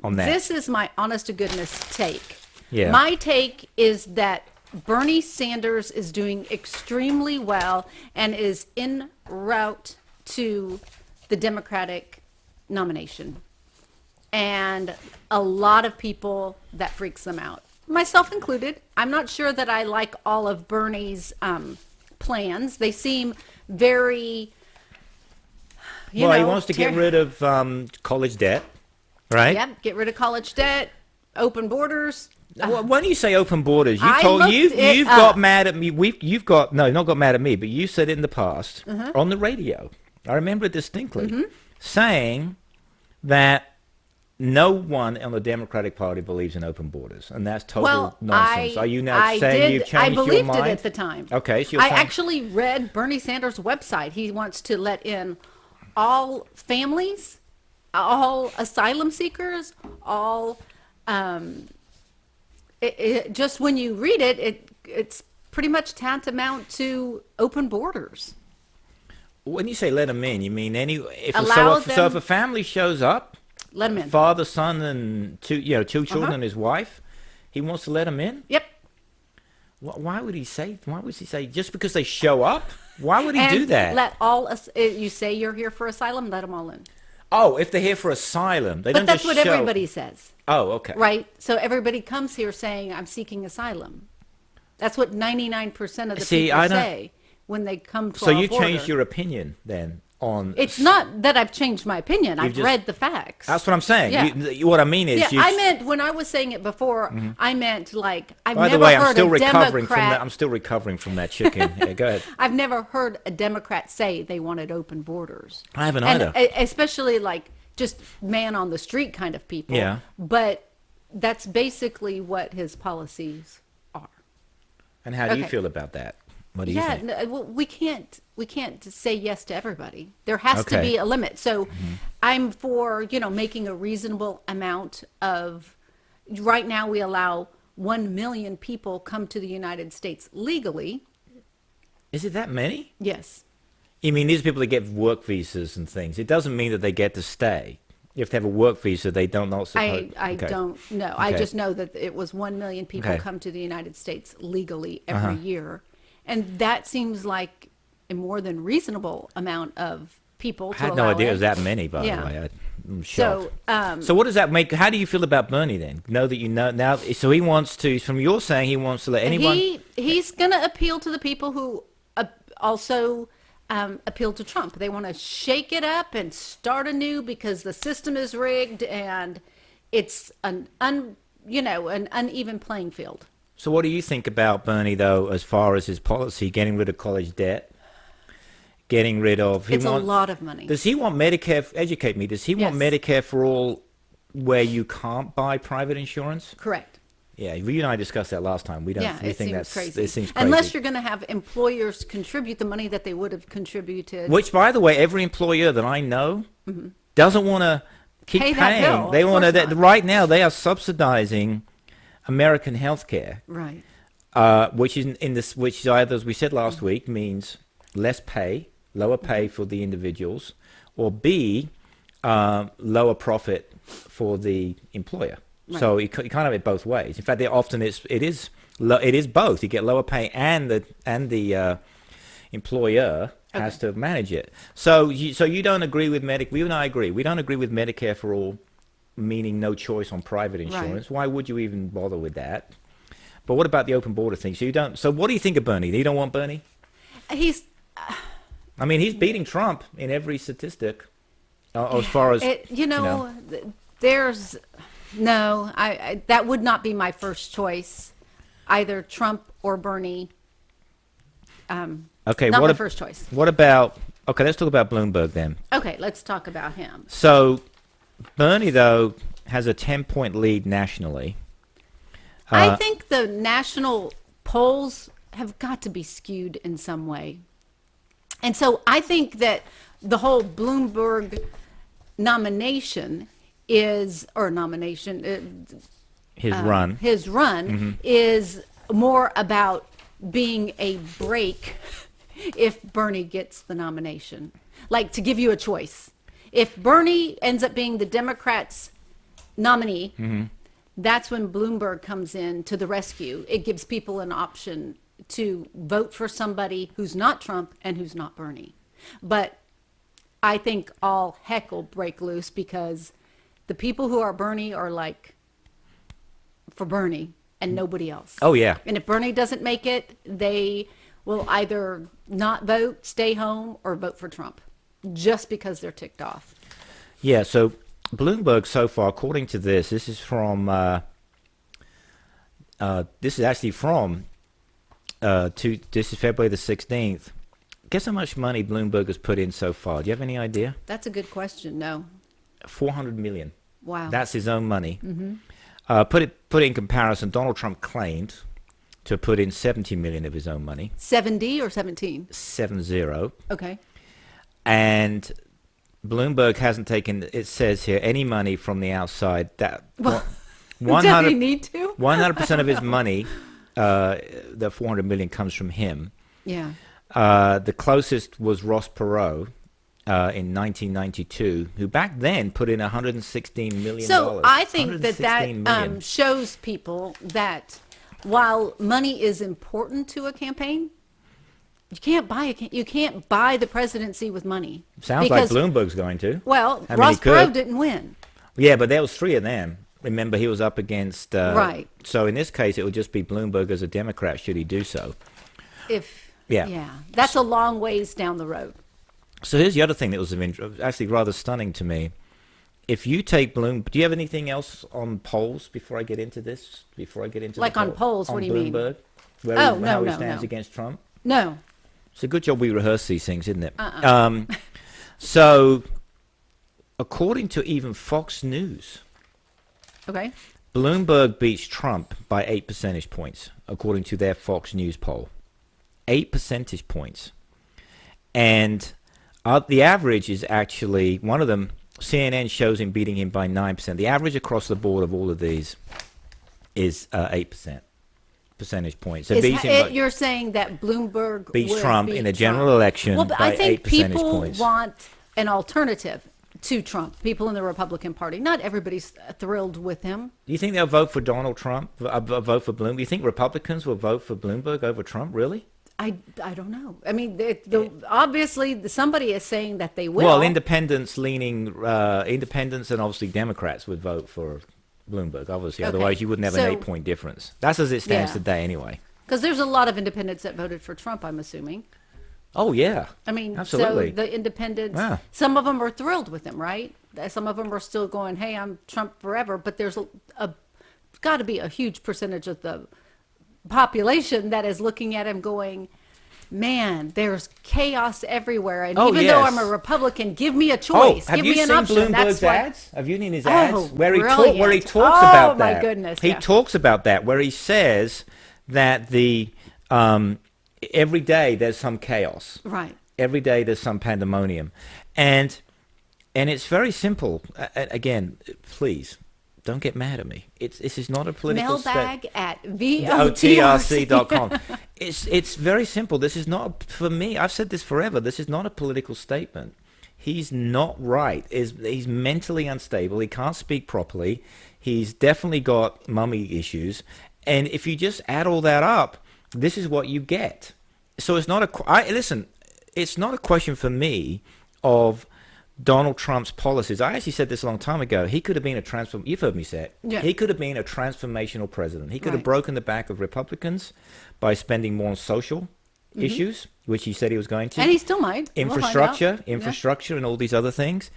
Speaker 2: on that?
Speaker 1: This is my honest to goodness take.
Speaker 2: Yeah.
Speaker 1: My take is that Bernie Sanders is doing extremely well and is en route to the Democratic nomination. And a lot of people, that freaks them out, myself included. I'm not sure that I like all of Bernie's plans. They seem very,
Speaker 2: he wants to get rid of college debt, right?
Speaker 1: Yeah, get rid of college debt, open borders.
Speaker 2: When you say open borders, you've got mad at me. You've got not got mad at me, but you said it in the past on the radio. I remember it distinctly, saying that no one on the Democratic Party believes in open borders, and that's total nonsense. Are you now saying you've changed your mind?
Speaker 1: I believed it at the time.
Speaker 2: Okay, so
Speaker 1: I actually read Bernie Sanders' website. He wants to let in all families, all asylum seekers, all. Just when you read it, it's pretty much tantamount to open borders.
Speaker 2: When you say let them in, you mean so if a family shows up,
Speaker 1: let them in.
Speaker 2: Father, son, and two children and his wife, he wants to let them in?
Speaker 1: Yep.
Speaker 2: Why would he say just because they show up? Why would he do that?
Speaker 1: Let all you say you're here for asylum, let them all in.
Speaker 2: Oh, if they're here for asylum, they don't just show.
Speaker 1: But that's what everybody says.
Speaker 2: Oh, okay.
Speaker 1: Right? So everybody comes here saying, I'm seeking asylum. That's what 99% of the people say when they come to our border.
Speaker 2: So you changed your opinion then on...
Speaker 1: It's not that I've changed my opinion. I've read the facts.
Speaker 2: That's what I'm saying.
Speaker 1: Yeah.
Speaker 2: What I mean is...
Speaker 1: Yeah, I meant, when I was saying it before, I meant like,
Speaker 2: By the way, I'm still recovering from that chicken. Yeah, go ahead.
Speaker 1: I've never heard a Democrat say they wanted open borders.
Speaker 2: I haven't either.
Speaker 1: Especially like just man on the street kind of people.
Speaker 2: Yeah.
Speaker 1: But that's basically what his policies are.
Speaker 2: And how do you feel about that? What do you think?
Speaker 1: Well, we can't say yes to everybody. There has to be a limit. So I'm for, making a reasonable amount of, right now we allow 1 million people come to the United States legally.
Speaker 2: Is it that many?
Speaker 1: Yes.
Speaker 2: You mean these people that get work visas and things? It doesn't mean that they get to stay. If they have a work visa, they don't suppose.
Speaker 1: I don't know. Okay. I just know that it was 1 million people come to the United States legally every year. And that seems like a more than reasonable amount of people to allow. I had no idea
Speaker 2: it was that many, by the way. I'm shocked. So what does that make? How do you feel about Bernie then? Know that you know now. So he wants to, from your saying, he wants to let anyone.
Speaker 1: He's going to appeal to the people who also appeal to Trump. They want to shake it up and start anew because the system is rigged and it's an uneven playing field.
Speaker 2: So what do you think about Bernie, though, as far as his policy, getting rid of college debt, getting rid of...
Speaker 1: It's a lot of money.
Speaker 2: Does he want Medicare... Educate me. Does he want Medicare for all where you can't buy private insurance?
Speaker 1: Correct.
Speaker 2: Yeah, you and I discussed that last time. We think that's crazy. It seems crazy.
Speaker 1: Unless you're going to have employers contribute the money that they would have contributed.
Speaker 2: Which, by the way, every employer that I know doesn't want to keep paying.
Speaker 1: That bill.
Speaker 2: They want to... Right now, they are subsidizing American healthcare,
Speaker 1: right?
Speaker 2: Which either, as we said last week, means less pay, lower pay for the individuals, or B, lower profit for the employer. Right. So you kind of have it both ways. In fact, it is both. You get lower pay, and the employer has to manage it. So you don't agree with We and I agree. We don't agree with Medicare for all, meaning no choice on private insurance. Right. Why would you even bother with that? But what about the open border thing? So what do you think of Bernie? You don't want Bernie?
Speaker 1: He's
Speaker 2: beating Trump in every statistic, as far as
Speaker 1: there's that would not be my first choice. either Trump or Bernie.
Speaker 2: Okay,
Speaker 1: not my first choice.
Speaker 2: What about? Okay, let's talk about Bloomberg then.
Speaker 1: Okay, let's talk about him.
Speaker 2: So, Bernie though has a 10-point lead nationally.
Speaker 1: I think the national polls have got to be skewed in some way. And so I think that the whole Bloomberg nomination is, or nomination,
Speaker 2: His run
Speaker 1: is more about being a break if Bernie gets the nomination. Like, to give you a choice. If Bernie ends up being the Democrats' nominee, that's when Bloomberg comes in to the rescue. It gives people an option to vote for somebody who's not Trump and who's not Bernie. But I think all heck will break loose because the people who are Bernie are like for Bernie and nobody else.
Speaker 2: Oh, yeah.
Speaker 1: And if Bernie doesn't make it, they will either not vote, stay home, or vote for Trump just because they're ticked off.
Speaker 2: Yeah, so Bloomberg so far, according to this is from, this is actually from, this is February the 16th. Guess how much money Bloomberg has put in so far? Do you have any idea?
Speaker 1: That's a good question. No.
Speaker 2: 400 million.
Speaker 1: Wow.
Speaker 2: That's his own money. Put it in comparison, Donald Trump claimed to put in 70 million of his own money. 70
Speaker 1: or 17?
Speaker 2: 70.
Speaker 1: Okay.
Speaker 2: And Bloomberg hasn't taken, it says here, any money from the outside. That
Speaker 1: well, does he need to?
Speaker 2: 100% of his money, the 400 million, comes from him.
Speaker 1: Yeah.
Speaker 2: The closest was Ross Perot in 1992, who back then put in $116 million.
Speaker 1: So I think that shows people that while money is important to a campaign, you can't buy the presidency with money.
Speaker 2: Sounds like Bloomberg's going to.
Speaker 1: Well, Ross Perot didn't win.
Speaker 2: Yeah, but there was three of them. Remember, he was up against.
Speaker 1: Right.
Speaker 2: So in this case, it would just be Bloomberg as a Democrat, should he do so.
Speaker 1: Yeah, that's a long ways down the road.
Speaker 2: So here's the other thing that was actually rather stunning to me. If you take Bloomberg, do you have anything else on polls before I get into this?
Speaker 1: Like on polls, what do you mean?
Speaker 2: Bloomberg, how he stands against Trump?
Speaker 1: No.
Speaker 2: It's a good job we rehearse these things, isn't it? So, according to even Fox News,
Speaker 1: okay,
Speaker 2: Bloomberg beats Trump by 8 percentage points, according to their Fox News poll. 8 percentage points. And the average is actually, one of them, CNN shows him beating him by 9%. The average across the board of all of these is 8% percentage points. So
Speaker 1: you're saying that Bloomberg
Speaker 2: beats Trump in a general election
Speaker 1: but
Speaker 2: by
Speaker 1: I think
Speaker 2: 8 percentage
Speaker 1: people
Speaker 2: points.
Speaker 1: Want an alternative to Trump. People in the Republican Party. Not everybody's thrilled with him.
Speaker 2: Do you think they'll vote for Donald Trump? Vote for Bloomberg? Do you think Republicans will vote for Bloomberg over Trump? Really?
Speaker 1: I don't know. I mean, obviously somebody is saying that they will.
Speaker 2: Well, independents and obviously Democrats would vote for Bloomberg, obviously. Okay. Otherwise, you wouldn't have an 8-point difference. That's as it stands today, anyway.
Speaker 1: Because there's a lot of independents that voted for Trump, I'm assuming.
Speaker 2: Oh, yeah.
Speaker 1: I mean,
Speaker 2: absolutely.
Speaker 1: So the independents, some of them are thrilled with him, right? Some of them are still going, hey, I'm Trump forever. But there's got to be a huge percentage of the population that is looking at him going, man, there's chaos everywhere. And even though I'm a Republican, give me a choice. Give me an option.
Speaker 2: Bloomberg's ads? Have you seen his ads? Where he talks about that.
Speaker 1: Oh, my goodness.
Speaker 2: He talks about that, where he says that every day there's some chaos.
Speaker 1: Right.
Speaker 2: Every day there's some pandemonium. And it's very simple. Again, please, don't get mad at me. This is not a political
Speaker 1: Mailbag at votrc.com.
Speaker 2: It's very simple. This is not, for me, I've said this forever, this is not a political statement. He's not right. He's mentally unstable. He can't speak properly. He's definitely got mummy issues. And if you just add all that up, this is what you get. So it's not it's not a question for me of Donald Trump's policies. I actually said this a long time ago. He could have been you've heard me say it.
Speaker 1: Yeah.
Speaker 2: He could have been a transformational president. He could have broken the back of Republicans by spending more on social issues, which he said he was going to.
Speaker 1: And he still might.
Speaker 2: Infrastructure, and all these other things.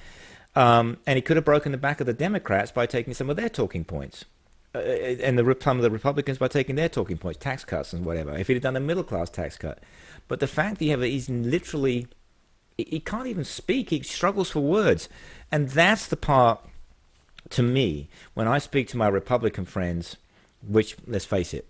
Speaker 2: And he could have broken the back of the Democrats by taking some of their talking points. some of the Republicans by taking their talking points, tax cuts and whatever. If he'd have done a middle class tax cut, but the fact that he's literally, he can't even speak. He struggles for words, and that's the part to me when I speak to my Republican friends. Which, let's face it,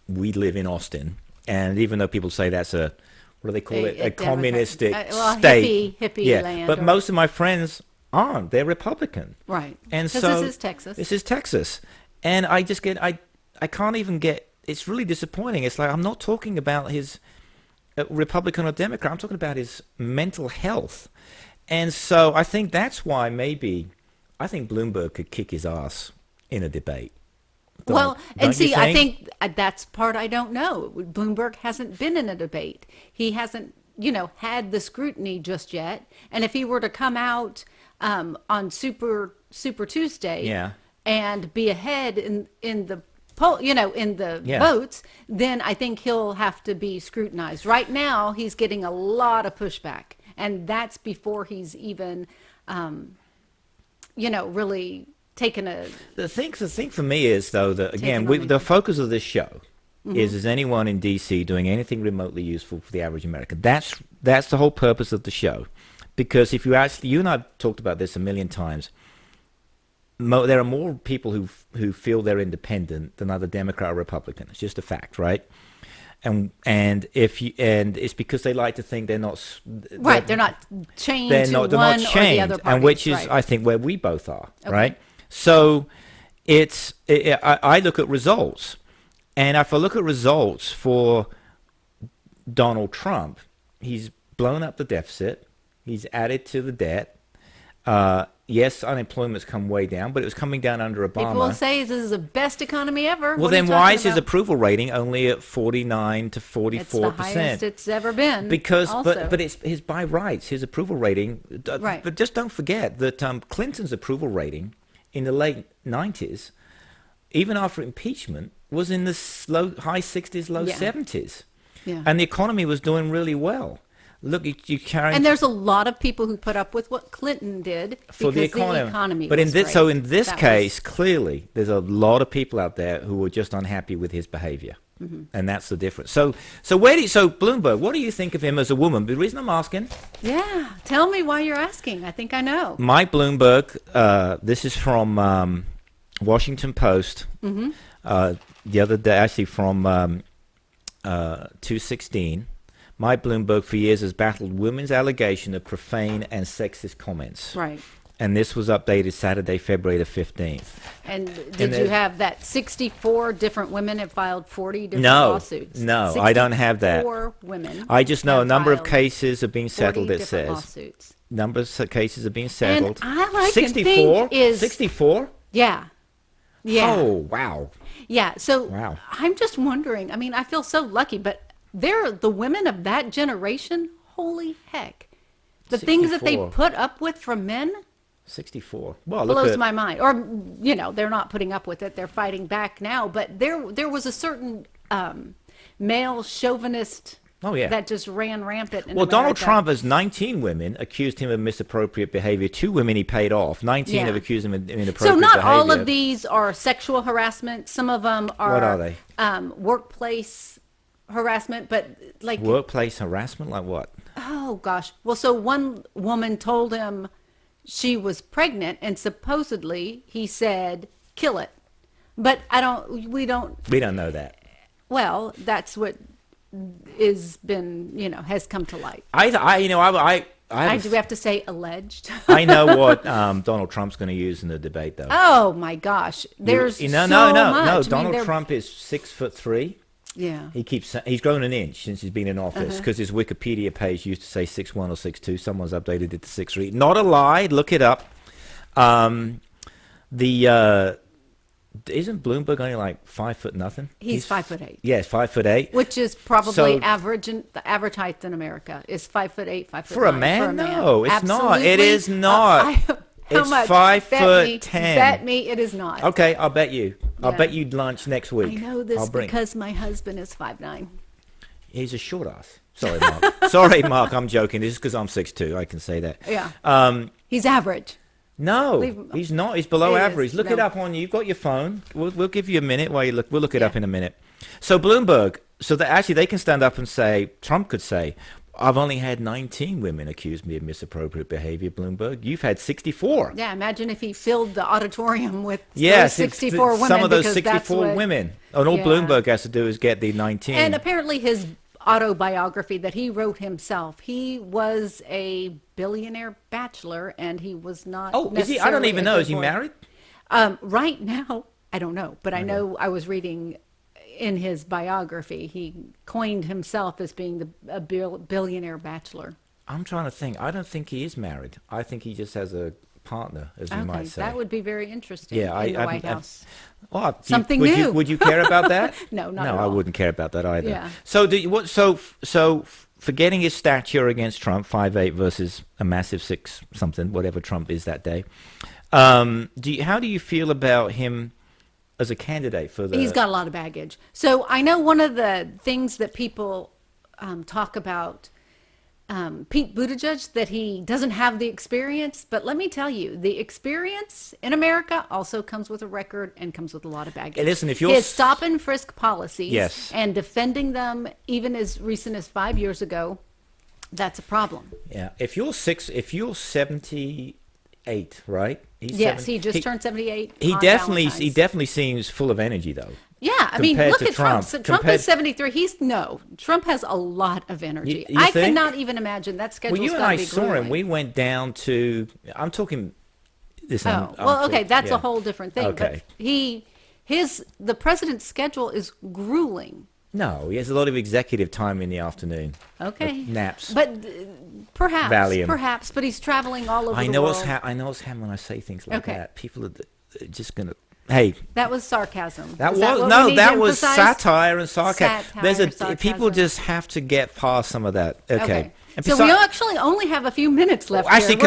Speaker 2: we live in Austin, and even though people say that's a, what do they call it, a communistic state,
Speaker 1: hippie land.
Speaker 2: But most of my friends aren't. They're Republican,
Speaker 1: right?
Speaker 2: And
Speaker 1: so
Speaker 2: this
Speaker 1: is Texas.
Speaker 2: This is Texas, and I just get, I can't even get. It's really disappointing. It's like I'm not talking about his Republican or Democrat. I'm talking about his mental health, and so I think that's why maybe I think Bloomberg could kick his ass in a debate.
Speaker 1: Well, and see, I think that's part I don't know. Bloomberg hasn't been in a debate. He hasn't, had the scrutiny just yet. And if he were to come out on Super Tuesday and be ahead in the poll, in the votes, then I think he'll have to be scrutinized. Right now, he's getting a lot of pushback, and that's before he's even, really taken a.
Speaker 2: The thing for me is, though, that again, the focus of this show is anyone in D.C. doing anything remotely useful for the average American. That's the whole purpose of the show, because if you and I've talked about this a million times. There are more people who feel they're independent than either Democrat or Republican. It's just a fact, right? And it's because they like to think they're not
Speaker 1: right. They're not chained to one or the other party,
Speaker 2: and which is
Speaker 1: right.
Speaker 2: I think where we both are, right? So I look at results, and if I look at results for Donald Trump, he's blown up the deficit, he's added to the debt. Yes, unemployment's come way down, but it was coming down under Obama.
Speaker 1: People will say this is the best economy ever.
Speaker 2: Well, then why is his approval rating only at 49 to 44%?
Speaker 1: It's the highest it's ever been.
Speaker 2: But it's his by rights, his approval rating.
Speaker 1: Right.
Speaker 2: But just don't forget that Clinton's approval rating in the late 90s, even after impeachment, was in the high 60s, low 70s.
Speaker 1: Yeah.
Speaker 2: And the economy was doing really well. Look, you carry.
Speaker 1: And there's a lot of people who put up with what Clinton did
Speaker 2: for the economy. But in this case, clearly, there's a lot of people out there who were just unhappy with his behavior, and that's the difference. So Bloomberg, what do you think of him as a woman? The reason I'm asking.
Speaker 1: Yeah, tell me why you're asking. I think I know.
Speaker 2: Mike Bloomberg. This is from Washington Post. The other day, actually from 216. Mike Bloomberg for years has battled women's allegation of profane and sexist comments.
Speaker 1: Right.
Speaker 2: And this was updated Saturday, February the 15th.
Speaker 1: And did you have that 64 different women have filed 40 different lawsuits?
Speaker 2: No, I don't have that.
Speaker 1: 64 women.
Speaker 2: I just know a number of cases have been settled, it says.
Speaker 1: Lawsuits.
Speaker 2: Numbers of cases have been settled.
Speaker 1: And I like
Speaker 2: 64?
Speaker 1: And think is
Speaker 2: 64?
Speaker 1: Yeah. Yeah.
Speaker 2: Oh, wow.
Speaker 1: Yeah. So
Speaker 2: wow.
Speaker 1: I'm just wondering, I feel so lucky, but they're the women of that generation. Holy heck. The 64. Things that they put up with from men.
Speaker 2: 64. Well,
Speaker 1: blows my mind. Or, they're not putting up with it. They're fighting back now. But there was a certain male chauvinist that just ran rampant in America.
Speaker 2: Donald Trump has 19 women accused him of misappropriate behavior. 2 women he paid off. 19 have accused him of inappropriate behavior.
Speaker 1: So not all of these are sexual harassment. Some of them are...
Speaker 2: What are they?
Speaker 1: Workplace harassment, but like...
Speaker 2: Workplace harassment? Like what?
Speaker 1: Oh, gosh. Well, so one woman told him she was pregnant, and supposedly he said, kill it. But we don't know that. Well, that's what has come to light. Do we have to say alleged?
Speaker 2: I know what Donald Trump's going to use in the debate, though.
Speaker 1: Oh my gosh, there's so
Speaker 2: No.
Speaker 1: much.
Speaker 2: Donald Trump is 6'3".
Speaker 1: Yeah.
Speaker 2: He's grown an inch since he's been in office because his Wikipedia page used to say 6'1" or 6'2". Someone's updated it to 6'3". Not a lie. Look it up. Isn't Bloomberg only like 5 foot nothing?
Speaker 1: He's 5'8".
Speaker 2: Yes, 5'8",
Speaker 1: which is probably average. And the average height in America is 5'8", 5'9".
Speaker 2: For a man, no, it's
Speaker 1: Absolutely.
Speaker 2: Not. It is not.
Speaker 1: How much?
Speaker 2: 5'10".
Speaker 1: Bet me it is not.
Speaker 2: Okay, I'll bet you. I'll bet you lunch next week.
Speaker 1: I know this because my husband is 5'9".
Speaker 2: He's a short ass. Sorry, Mark. I'm joking. This is because I'm 6'2". I can say that.
Speaker 1: Yeah. He's average.
Speaker 2: No, he's not. He's below average. Look
Speaker 1: no.
Speaker 2: it up on you. You've got your phone. We'll give you a minute while you look. We'll look it up in a minute. So Bloomberg, so that actually they can stand up and say, Trump could say, I've only had 19 women accuse me of misappropriate behavior, Bloomberg. You've had 64.
Speaker 1: Yeah, imagine if he filled the auditorium with
Speaker 2: Yes,
Speaker 1: 64 women.
Speaker 2: Some of those 64 women. And all Bloomberg has to do is get the 19.
Speaker 1: And apparently his autobiography that he wrote himself, he was a billionaire bachelor, and he was not.
Speaker 2: Oh, is he? I don't even know. Is he married?
Speaker 1: Right now, I don't know, but I know I was reading in his biography, he coined himself as being a billionaire bachelor.
Speaker 2: I'm trying to think. I don't think he is married. I think he just has a partner, as you might say.
Speaker 1: That would be very interesting in the White House.
Speaker 2: Well,
Speaker 1: something new.
Speaker 2: Would you care about that?
Speaker 1: No, not
Speaker 2: at all. No, I wouldn't care about that either.
Speaker 1: Yeah.
Speaker 2: So forgetting his stature against Trump, 5'8" versus a massive 6 something, whatever Trump is that day. How do you feel about him as a candidate for the...
Speaker 1: He's got a lot of baggage. So I know one of the things that people talk about Pete Buttigieg, that he doesn't have the experience. But let me tell you, the experience in America also comes with a record and comes with a lot of baggage.
Speaker 2: And listen, if you're...
Speaker 1: His stop and frisk policies,
Speaker 2: yes,
Speaker 1: and defending them even as recent as 5 years ago, that's a problem.
Speaker 2: Yeah. If you're 78, right?
Speaker 1: He just turned 78.
Speaker 2: He definitely seems full of energy, though.
Speaker 1: Yeah, I mean, look at Trump. Trump is 73. Trump has a lot of energy. I cannot even imagine that schedule.
Speaker 2: Well, you and I saw him. We went down to. I'm talking. Listen.
Speaker 1: Okay, that's a whole different thing. Okay. But the president's schedule is grueling.
Speaker 2: No, he has a lot of executive time in the afternoon.
Speaker 1: Okay.
Speaker 2: Naps.
Speaker 1: But perhaps.
Speaker 2: Valium.
Speaker 1: Perhaps, but he's traveling all over the world.
Speaker 2: I know it's him when I say things like that. People are just going to... Hey.
Speaker 1: That was sarcasm.
Speaker 2: That was satire and sarcasm. People just have to get past some of that. Okay.
Speaker 1: So we actually only have a few minutes left.
Speaker 2: Actually,
Speaker 1: here.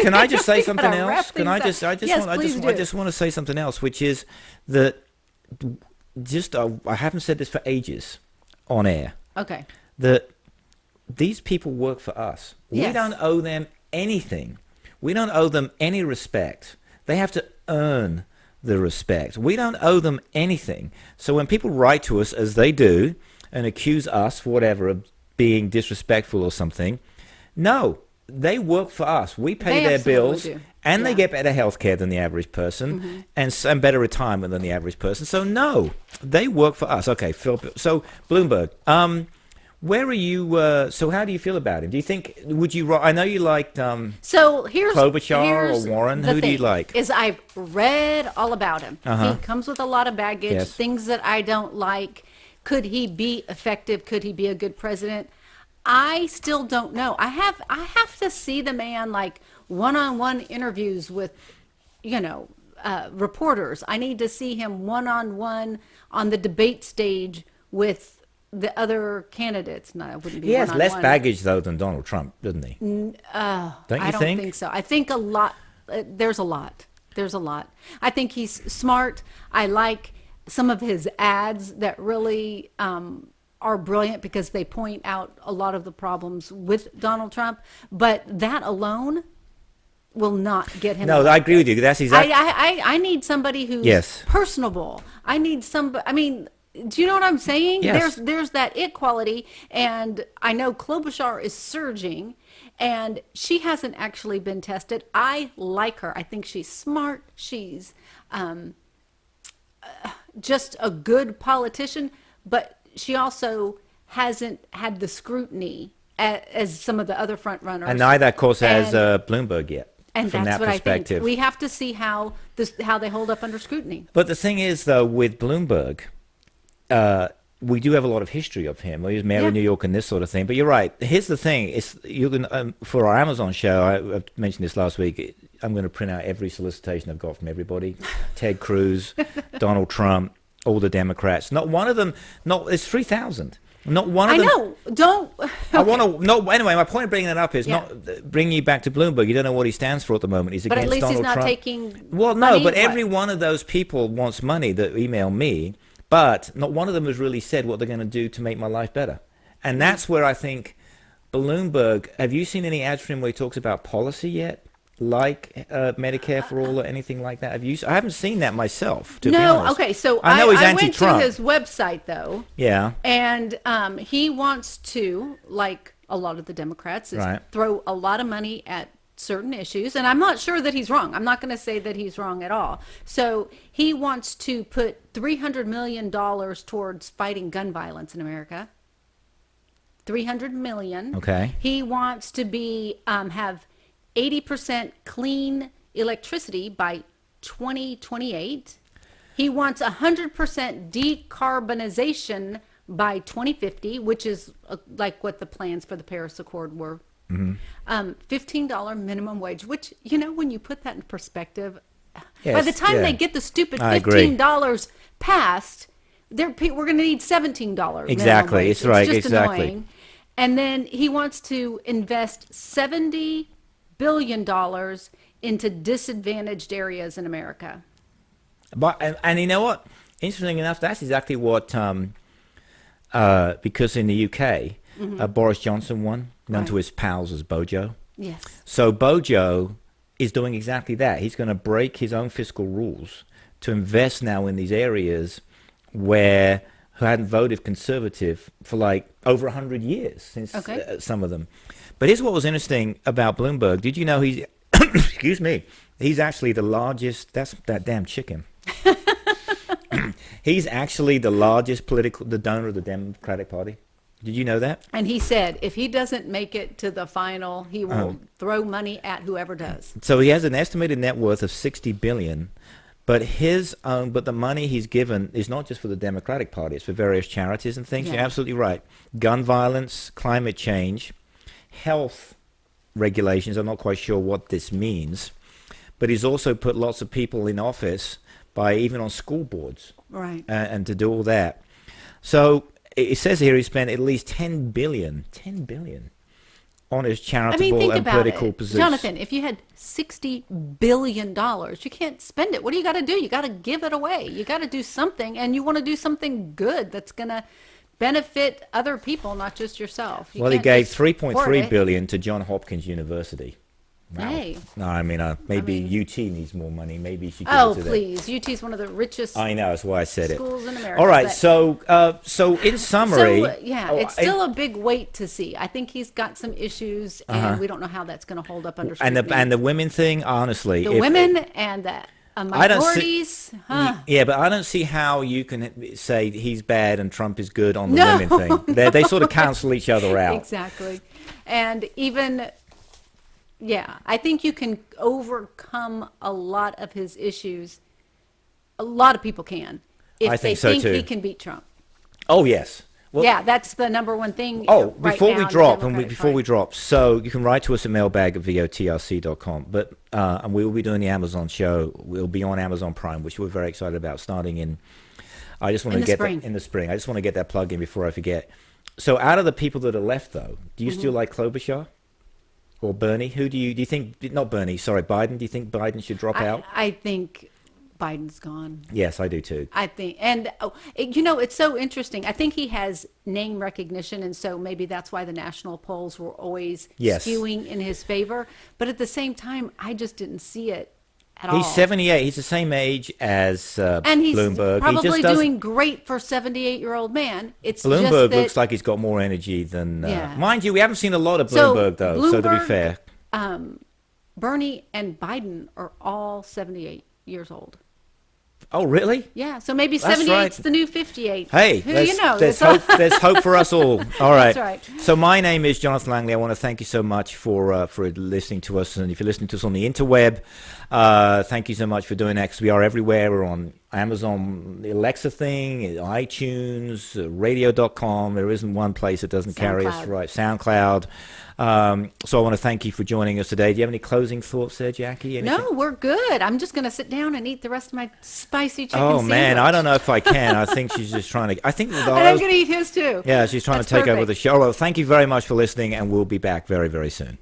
Speaker 2: can I just say something else? I just want to say something else, which is that I haven't said this for ages on air.
Speaker 1: Okay.
Speaker 2: That these people work for us.
Speaker 1: Yes.
Speaker 2: We don't owe them anything. We don't owe them any respect. They have to earn the respect. We don't owe them anything. So when people write to us, as they do, and accuse us, whatever, of being disrespectful or something, no, they work for us. We pay their bills, and they get better health care than the average person, and better retirement than the average person. So no, they work for us. Okay, Phil. So Bloomberg, where are you? So how do you feel about him? Do you think I know you liked Klobuchar or Warren. Who do you like?
Speaker 1: I've read all about him. He comes with a lot of baggage, things that I don't like. Could he be effective? Could he be a good president? I still don't know. I have to see the man, like, one-on-one interviews with, reporters. I need to see him one-on-one on the debate stage with the other candidates. No, it wouldn't be.
Speaker 2: He has less baggage though than Donald Trump, doesn't he?
Speaker 1: I don't think so. I think a lot. There's a lot. I think he's smart. I like some of his ads that really are brilliant because they point out a lot of the problems with Donald Trump. But that alone will not get him.
Speaker 2: No, I agree with you. That's exactly.
Speaker 1: I need somebody who's personable. I need somebody. I mean, do you know what I'm saying?
Speaker 2: Yes.
Speaker 1: There's that it quality, and I know Klobuchar is surging, and she hasn't actually been tested. I like her. I think she's smart. She's just a good politician, but she also hasn't had the scrutiny as some of the other front runners.
Speaker 2: And neither, of course, has Bloomberg yet.
Speaker 1: And
Speaker 2: from
Speaker 1: that's
Speaker 2: that
Speaker 1: what
Speaker 2: perspective.
Speaker 1: I think. We have to see how they hold up under scrutiny.
Speaker 2: But the thing is, though, with Bloomberg, we do have a lot of history of him. He was mayor of New York and this sort of thing. But you're right. Here's the thing: you can for our Amazon show. I mentioned this last week. I'm going to print out every solicitation I've got from everybody: Ted Cruz, Donald Trump, all the Democrats. Not one of them. It's 3,000. Not one of them.
Speaker 1: I know. Don't. Okay.
Speaker 2: I want to. No. Anyway, my point of bringing that up is not bringing you back to Bloomberg. You don't know what he stands for at the moment. He's against Donald Trump.
Speaker 1: But at least he's not taking.
Speaker 2: Well, no. But every one of those people wants money that email me. But not one of them has really said what they're going to do to make my life better. And that's where I think Bloomberg, have you seen any ads from him where he talks about policy yet? like Medicare for all or anything like that? I haven't seen that myself, to be
Speaker 1: No,
Speaker 2: honest.
Speaker 1: okay, so
Speaker 2: I know he's
Speaker 1: I went to
Speaker 2: anti-Trump.
Speaker 1: his website, though,
Speaker 2: Yeah.
Speaker 1: and he wants to, like a lot of the Democrats, is
Speaker 2: Right.
Speaker 1: throw a lot of money at certain issues, and I'm not sure that he's wrong. I'm not going to say that he's wrong at all. So he wants to put $300 million towards fighting gun violence in America. 300 million.
Speaker 2: Okay.
Speaker 1: He wants to be have 80% clean electricity by 2028. He wants 100% decarbonization by 2050, which is like what the plans for the Paris Accord were. $15 minimum wage, which, when you put that in perspective, by the time they get the stupid $15 passed, we're going to need $17
Speaker 2: Exactly.
Speaker 1: minimum wage.
Speaker 2: It's right.
Speaker 1: Just
Speaker 2: Exactly.
Speaker 1: annoying. And then he wants to invest $70 billion into disadvantaged areas in America.
Speaker 2: But and you know what? Interesting enough, that's exactly what because in the UK, Boris Johnson won, known to his pals as Bojo.
Speaker 1: Yes.
Speaker 2: So Bojo is doing exactly that. He's going to break his own fiscal rules to invest now in these areas who hadn't voted conservative for like over 100 years since some of them. But here's what was interesting about Bloomberg. Did you know he's, excuse me, he's actually the largest, that's that damn chicken. He's actually the largest the donor of the Democratic Party. Did you know that?
Speaker 1: And he said if he doesn't make it to the final, he will throw money at whoever does.
Speaker 2: So he has an estimated net worth of $60 billion. But but the money he's given is not just for the Democratic Party; it's for various charities and things.
Speaker 1: Yeah.
Speaker 2: You're absolutely right. Gun violence, climate change, health regulations. I'm not quite sure what this means, but he's also put lots of people in office even on school boards,
Speaker 1: right?
Speaker 2: And to do all that. So it says here he spent at least $10 billion on his charitable and political positions.
Speaker 1: Jonathan, if you had $60 billion, you can't spend it. What do you got to do? You got to give it away. You got to do something, and you want to do something good that's going to benefit other people, not just yourself.
Speaker 2: Well, he gave $3.3 billion to Johns Hopkins University. Wow.
Speaker 1: Hey.
Speaker 2: No, maybe UT needs more money. Maybe she could give it to them.
Speaker 1: Please. UT's one of the richest
Speaker 2: I know, that's why I said
Speaker 1: schools in America.
Speaker 2: All right, so in summary...
Speaker 1: it's still a big wait to see. I think he's got some issues, and we don't know how that's going to hold up under scrutiny.
Speaker 2: And the women thing, honestly...
Speaker 1: women and the minorities...
Speaker 2: Yeah, but I don't see how you can say he's bad and Trump is good on the women thing. They sort of cancel each other out.
Speaker 1: Exactly. And even... Yeah, I think you can overcome a lot of his issues. A lot of people can if they think he can beat Trump.
Speaker 2: Oh, yes. Well,
Speaker 1: yeah, that's the number one thing.
Speaker 2: Before we drop, so you can write to us at mailbag@votrc.com. But and we will be doing the Amazon show. We'll be on Amazon Prime, which we're very excited about starting in. I just want to get that in the spring. I just want to get that plug in before I forget. So, out of the people that are left, though, do you still like Klobuchar? Or Bernie? Who do you think, not Bernie, sorry, Biden, do you think Biden should drop out?
Speaker 1: I think Biden's gone.
Speaker 2: Yes, I do too.
Speaker 1: I think, and it's so interesting. I think he has name recognition, and so maybe that's why the national polls were always skewing in his favor. But at the same time, I just didn't see it at all.
Speaker 2: He's 78. He's the same age as Bloomberg.
Speaker 1: And he's
Speaker 2: Bloomberg.
Speaker 1: probably doing great for a 78-year-old man. It's
Speaker 2: Bloomberg
Speaker 1: just
Speaker 2: looks like he's got more energy than... Mind you, we haven't seen a lot of Bloomberg, though, so to be fair.
Speaker 1: Bernie and Biden are all 78 years old.
Speaker 2: Oh, really?
Speaker 1: Yeah, so maybe 78's the new 58.
Speaker 2: Hey, there's hope for us all. All right.
Speaker 1: That's right.
Speaker 2: So my name is Jonathan Langley. I want to thank you so much for listening to us. And if you're listening to us on the interweb, thank you so much for doing that, because we are everywhere. We're on Amazon, the Alexa thing, iTunes, radio.com. There isn't one place that doesn't carry us right. SoundCloud. So I want to thank you for joining us today. Do you have any closing thoughts there, Jackie? Anything?
Speaker 1: No, we're good. I'm just going to sit down and eat the rest of my spicy chicken
Speaker 2: sandwich.
Speaker 1: Oh,
Speaker 2: man, I don't know if I can. I think she's just trying to...
Speaker 1: and I'm going to eat his, too.
Speaker 2: Yeah, she's trying to take over the show. Well, thank you very much for listening, and we'll be back very, very soon.